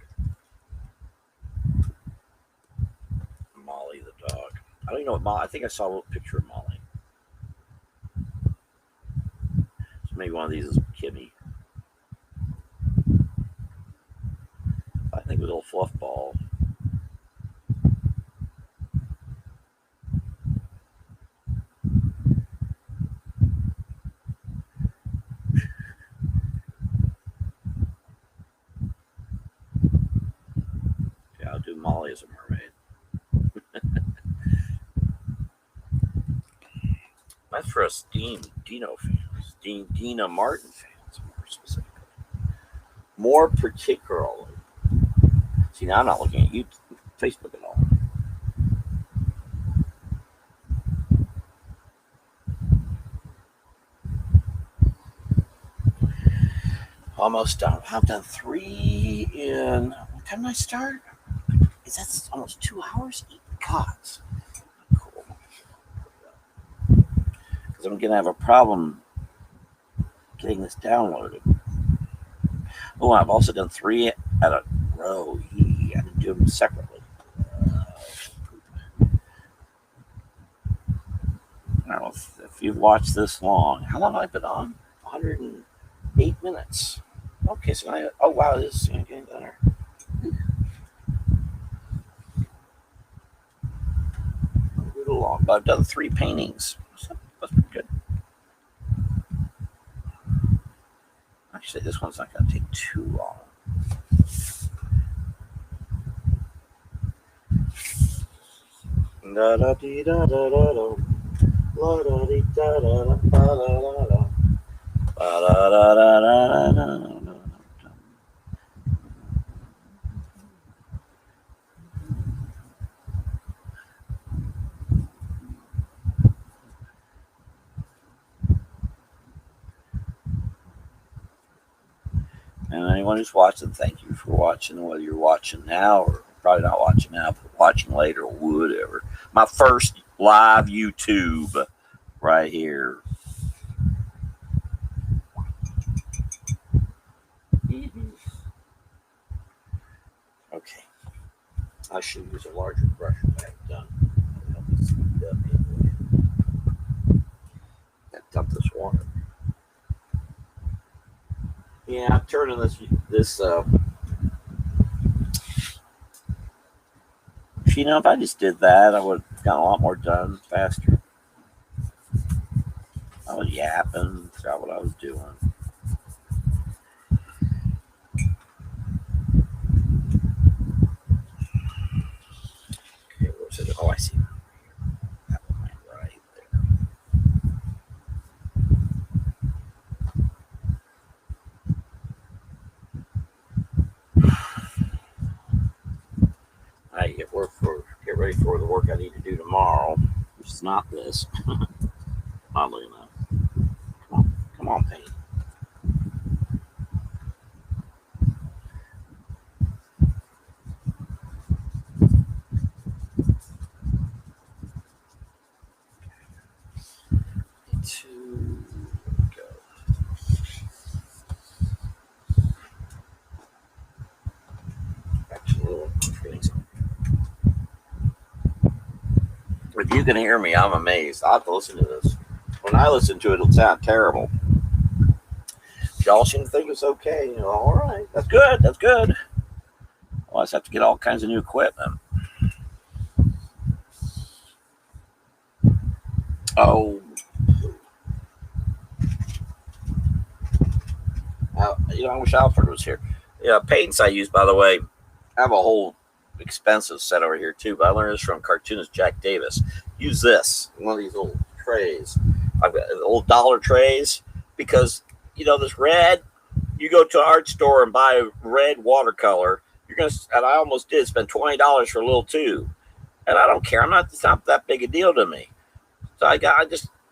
Molly the dog. I don't even know what Molly. I think I saw a little picture of Molly. So maybe one of these is Kimmy. I think with a little fluff ball. Yeah, I'll do Molly as a mermaid. That's for us Dino fans. Dina Martin fans, more specifically. More particularly. See, now I'm not looking at you, Facebook at all. Almost done. I've done 3 in. What time did I start? Is that almost 2 hours? God. Cool. Because I'm going to have a problem getting this downloaded. Oh, I've also done 3 at a row. I didn't do them separately. I don't know if you've watched this long. How long have I been on? 108 minutes. Okay, so oh wow, this is getting better. A little long, but I've done 3 paintings. So that's pretty good. Actually, this one's not going to take too long. Da da dee da da da da, la da dee da da da da da da. Da da da da da da. And anyone who's watching, thank you for watching, whether you're watching now or probably not watching now, but watching later or whatever. My first live YouTube right here. Okay. I should use a larger brush than I've done. Help me speed up anyway. Dump this water. Yeah, I'm turning this if I just did that, I would have gotten a lot more done faster. I was yapping, forgot what I was doing. Okay, what was it? Oh, I see. That one went right there. I get ready for the work I need to do tomorrow, which is not this. Oddly enough. Come on, paint. If you can hear me, I'm amazed. I'll have to listen to this. When I listen to it, it'll sound terrible. Y'all seem to think it's okay. You know, all right. That's good. That's good. Well, I just have to get all kinds of new equipment. Oh. I wish Alfred was here. Yeah, paints I use, by the way, I have a whole expensive set over here too, but I learned this from cartoonist Jack Davis. Use this, one of these little trays. I've got old dollar trays because, this red, you go to an art store and buy a red watercolor, and I almost did spend $20 for a little tube. And I don't care. It's not that big a deal to me. So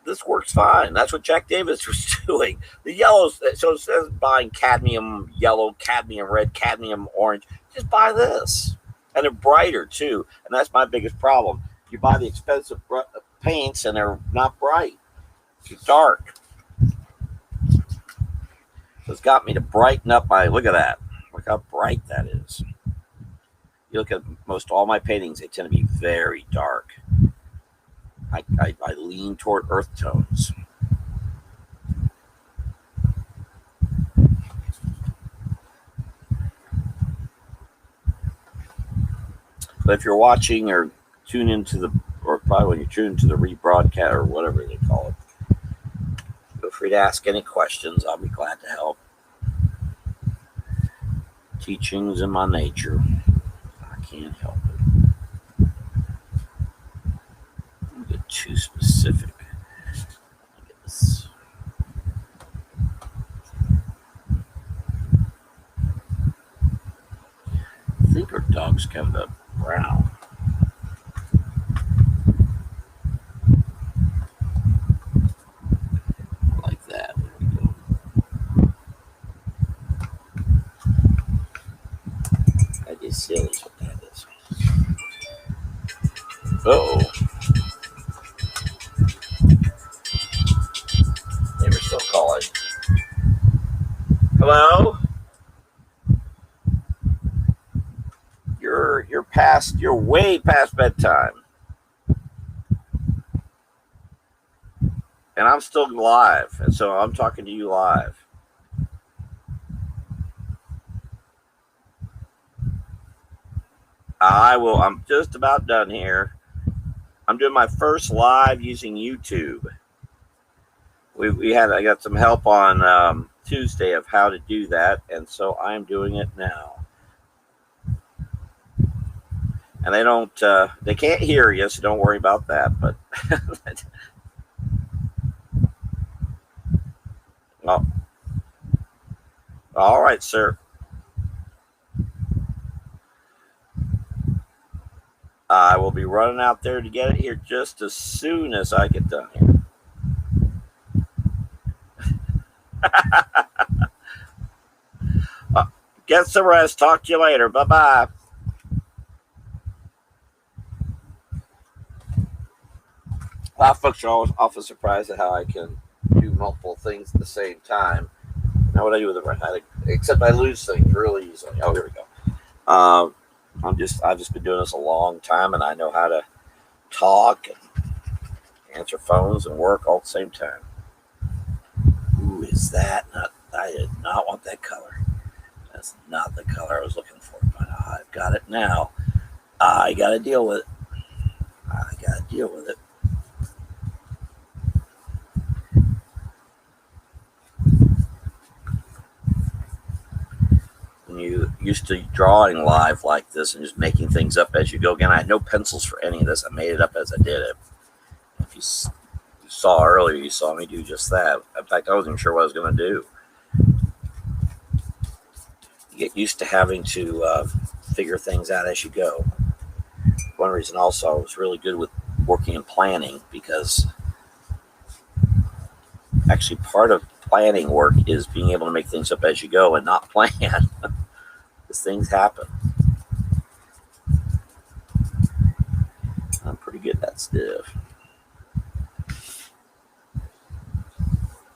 this works fine. That's what Jack Davis was doing. The yellows, so instead of buying cadmium yellow, cadmium red, cadmium orange, just buy this. And they're brighter too. And that's my biggest problem. You buy the expensive paints and they're not bright. It's dark. So it's got me to brighten up look at that. Look how bright that is. You look at most all my paintings, they tend to be very dark. I lean toward earth tones. But if you're watching or probably when you tune into the rebroadcast or whatever they call it, feel free to ask any questions. I'll be glad to help. Teaching's in my nature. I can't help it. Don't get too specific. Look at this. I think our dog's kind of brown. Like that. There we go. That is silly is what that is. Uh-oh. They were still calling. Hello? You're way past bedtime. And I'm still live. And so I'm talking to you live. I'm just about done here. I'm doing my first live using YouTube. I got some help on Tuesday of how to do that, and so I'm doing it now. And they can't hear you, so don't worry about that. But well, all right, sir. I will be running out there to get it here just as soon as I get done here. Get some rest. Talk to you later. Bye-bye. A lot of folks are always often surprised at how I can do multiple things at the same time. Now what I do with it, except I lose things really easily. Oh, here we go. I've just been doing this a long time, and I know how to talk and answer phones and work all at the same time. Ooh, is that not? I did not want that color. That's not the color I was looking for, but I've got it now. I got to deal with it. When you used to drawing live like this and just making things up as you go. Again, I had no pencils for any of this. I made it up as I did it. If you saw earlier, you saw me do just that. In fact, I wasn't even sure what I was going to do. You get used to having to figure things out as you go. One reason also I was really good with working and planning, because actually part of planning work is being able to make things up as you go and not plan. Because things happen. I'm pretty good at that stuff.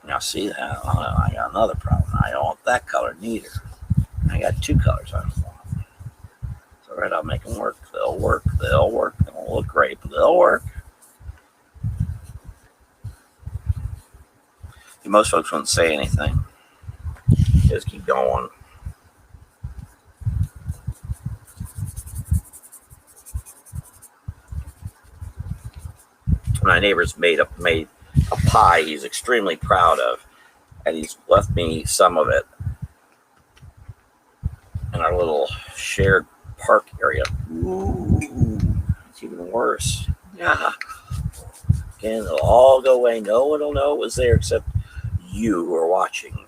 Now see that? I got another problem. I don't want that color neither. I got two colors I don't want. It's all right, I'll make them work. They'll work. They won't look great, but they'll work. Most folks won't say anything. Just keep going. My neighbor's made a pie he's extremely proud of, and he's left me some of it in our little shared park area. Ooh, it's even worse. Yeah. Again, it'll all go away. No one will know it was there except you who are watching.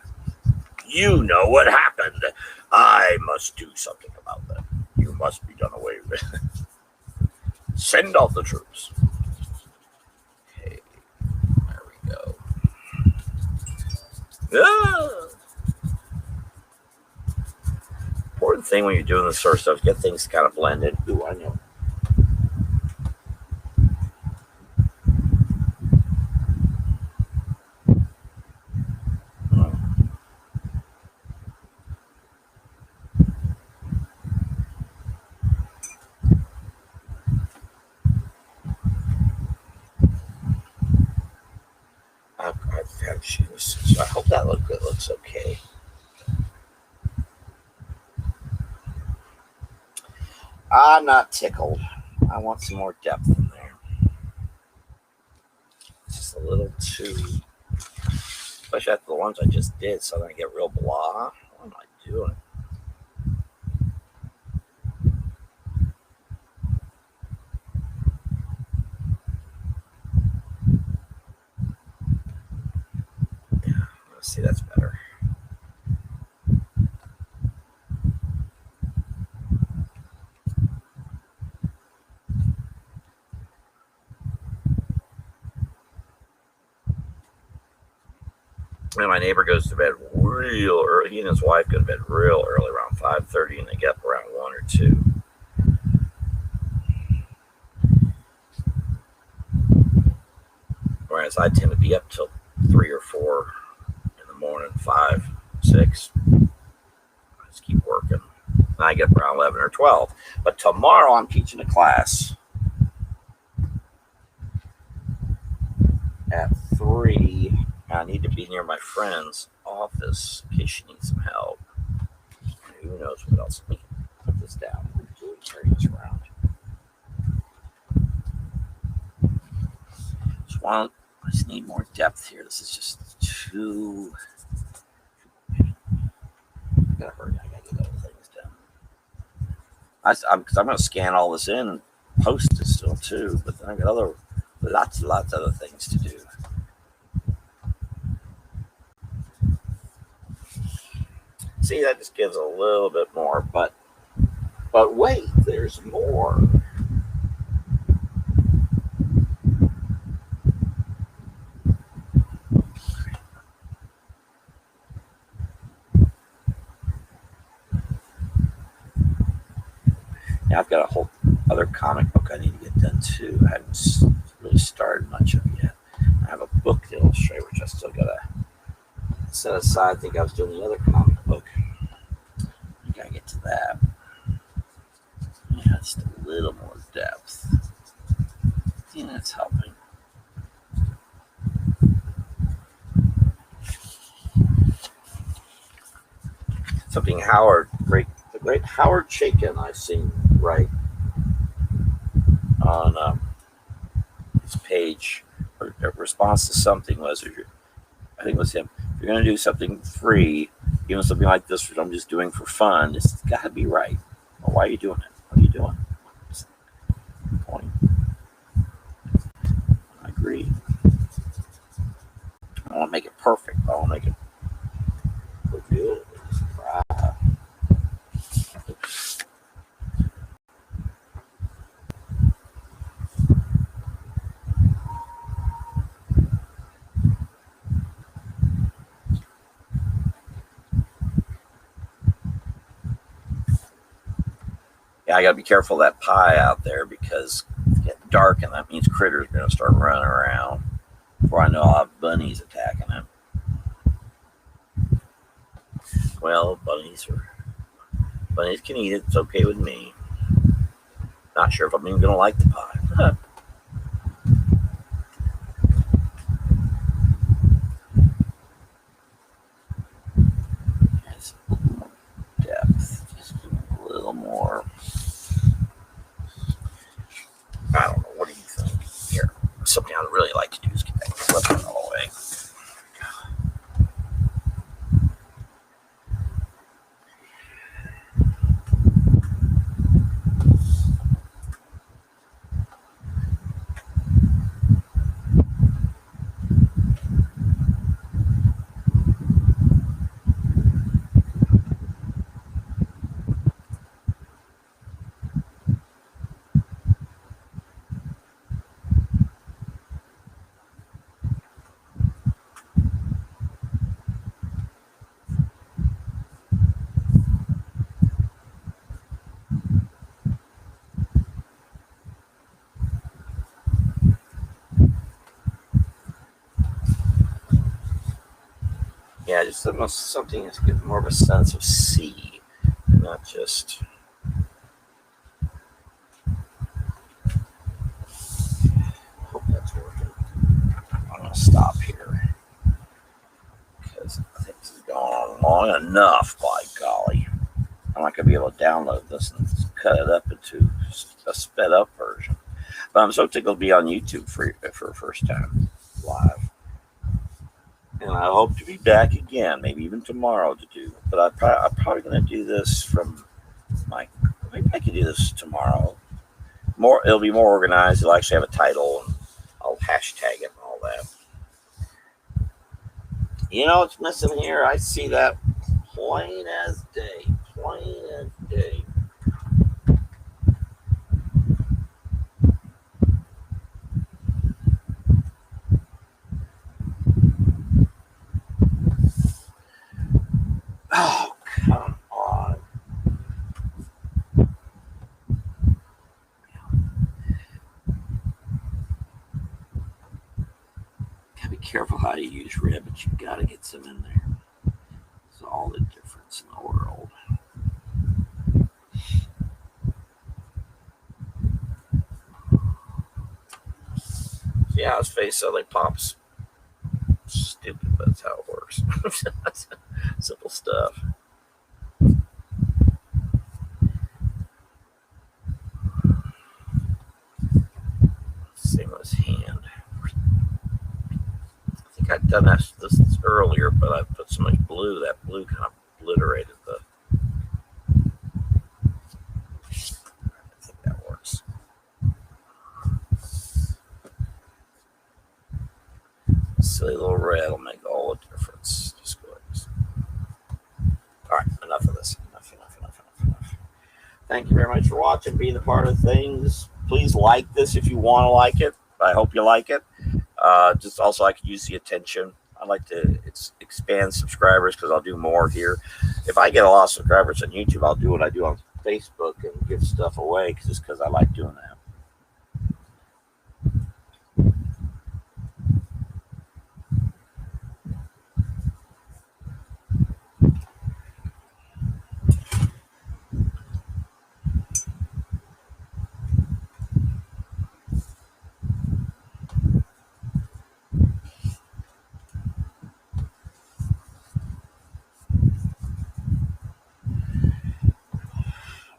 You know what happened. I must do something about that. You must be done away with. Send out the troops. Okay, there we go. Ah! Important thing when you're doing this sort of stuff, get things kind of blended. Ooh, I know. I've had shoes, so I hope that looks okay. I'm not tickled. I want some more depth in there. It's just a little too, especially after the ones I just did, so then I get real blah. What am I doing? Let's see, that's better. And my neighbor goes to bed real early. He and his wife go to bed real early, around 5:30, and they get up around 1 or 2. Whereas I tend to be up till 3 or 4 in the morning, 5, 6. I just keep working. And I get up around 11 or 12. But tomorrow I'm teaching a class at 3. I need to be near my friend's office in case she needs some help. And who knows what else? Let me put this down. Turn this around. I just need more depth here. This is just too. I gotta hurry. I gotta get other things done. Because I'm going to scan all this in and post it still too. But then I got lots of other things to do. See, that just gives a little bit more, but wait, there's more. Now I've got a whole other comic book I need to get done too. I haven't really started much of it yet. I have a book to illustrate, which I still got to set aside. I think I was doing the other comic book. I gotta get to that. Yeah, just a little more depth. Yeah, that's helping. Something the great Howard Chaykin, I've seen write on his page, or a response to something was, I think it was him. If you're going to do something free, even something like this, which I'm just doing for fun, it's got to be right. Well, why are you doing it? What are you doing? What's the point? I agree. I want to make it perfect. I want to make it look good. Yeah, I got to be careful of that pie out there because it's getting dark, and that means critters are going to start running around. Before I know, I'll have bunnies attacking it. Well, bunnies can eat it. It's okay with me. Not sure if I'm even going to like the pie. Just a little more depth. Just a little more. I don't know. What do you think? Here, something I really like to do is get that clip all the way. just something to give more of a sense of sea, and not just. Hope that's working. I'm gonna stop here because I think this is going on long enough. By golly, I'm not gonna be able to download this and cut it up into a sped up version. But I'm so tickled to be on YouTube for the first time live. And I hope to be back again, maybe even tomorrow to do. But I'm probably going to do this from maybe I can do this tomorrow. It'll be more organized. It'll actually have a title, and I'll hashtag it and all that. You know what's missing here? I see that plain as day. Plain as day. Oh, come on. Gotta be careful how you use red, but you gotta get some in there. It's all the difference in the world. Yeah, his face suddenly pops. Stupid, but that's how it works. Simple stuff. Same with his hand. I think I'd done this earlier, but I put so much blue, that blue kind of obliterated the. I think that works. Silly little red will make all the difference. Just go ahead. All right, enough of this. Enough. Thank you very much for watching, being a part of things. Please like this if you want to like it. I hope you like it. Just also, I could use the attention. I'd like to expand subscribers because I'll do more here. If I get a lot of subscribers on YouTube, I'll do what I do on Facebook and give stuff away just because I like doing that.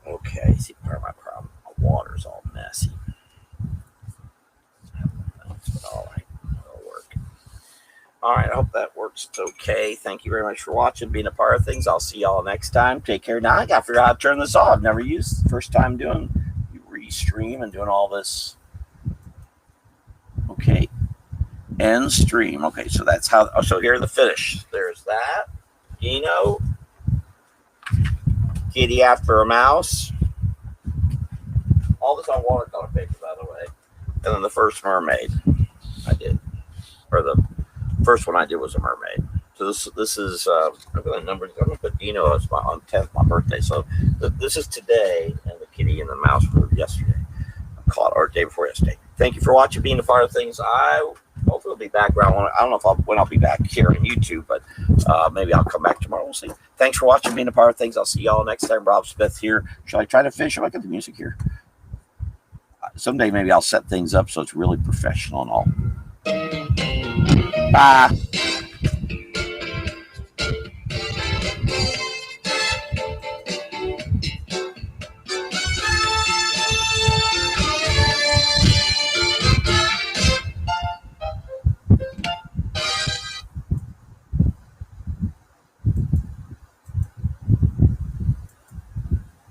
Okay, see, part of my problem, my water's all messy. But all right, it'll work. All right, I hope that works okay. Thank you very much for watching, being a part of things. I'll see y'all next time. Take care. Now I got to figure out how to turn this off. I've never used it. First time doing restream and doing all this. Okay, end stream. Okay, so that's how. Oh, so here's the finish. There's that. Dino. Kitty after a mouse. All this on watercolor paper, by the way. And then the first mermaid I did, or the first one I did was a mermaid. So this is I'm going to put Dino as on 10th, my birthday. So this is today, and the kitty and the mouse were yesterday. Or day before yesterday. Thank you for watching, being a part of things. I hopefully will be back around. I don't know when I'll be back here on YouTube, but maybe I'll come back tomorrow. We'll see. Thanks for watching, being a part of things. I'll see y'all next time. Rob Smith here. Shall I try to fish? Shall I get the music here? Someday maybe I'll set things up so it's really professional and all. Bye.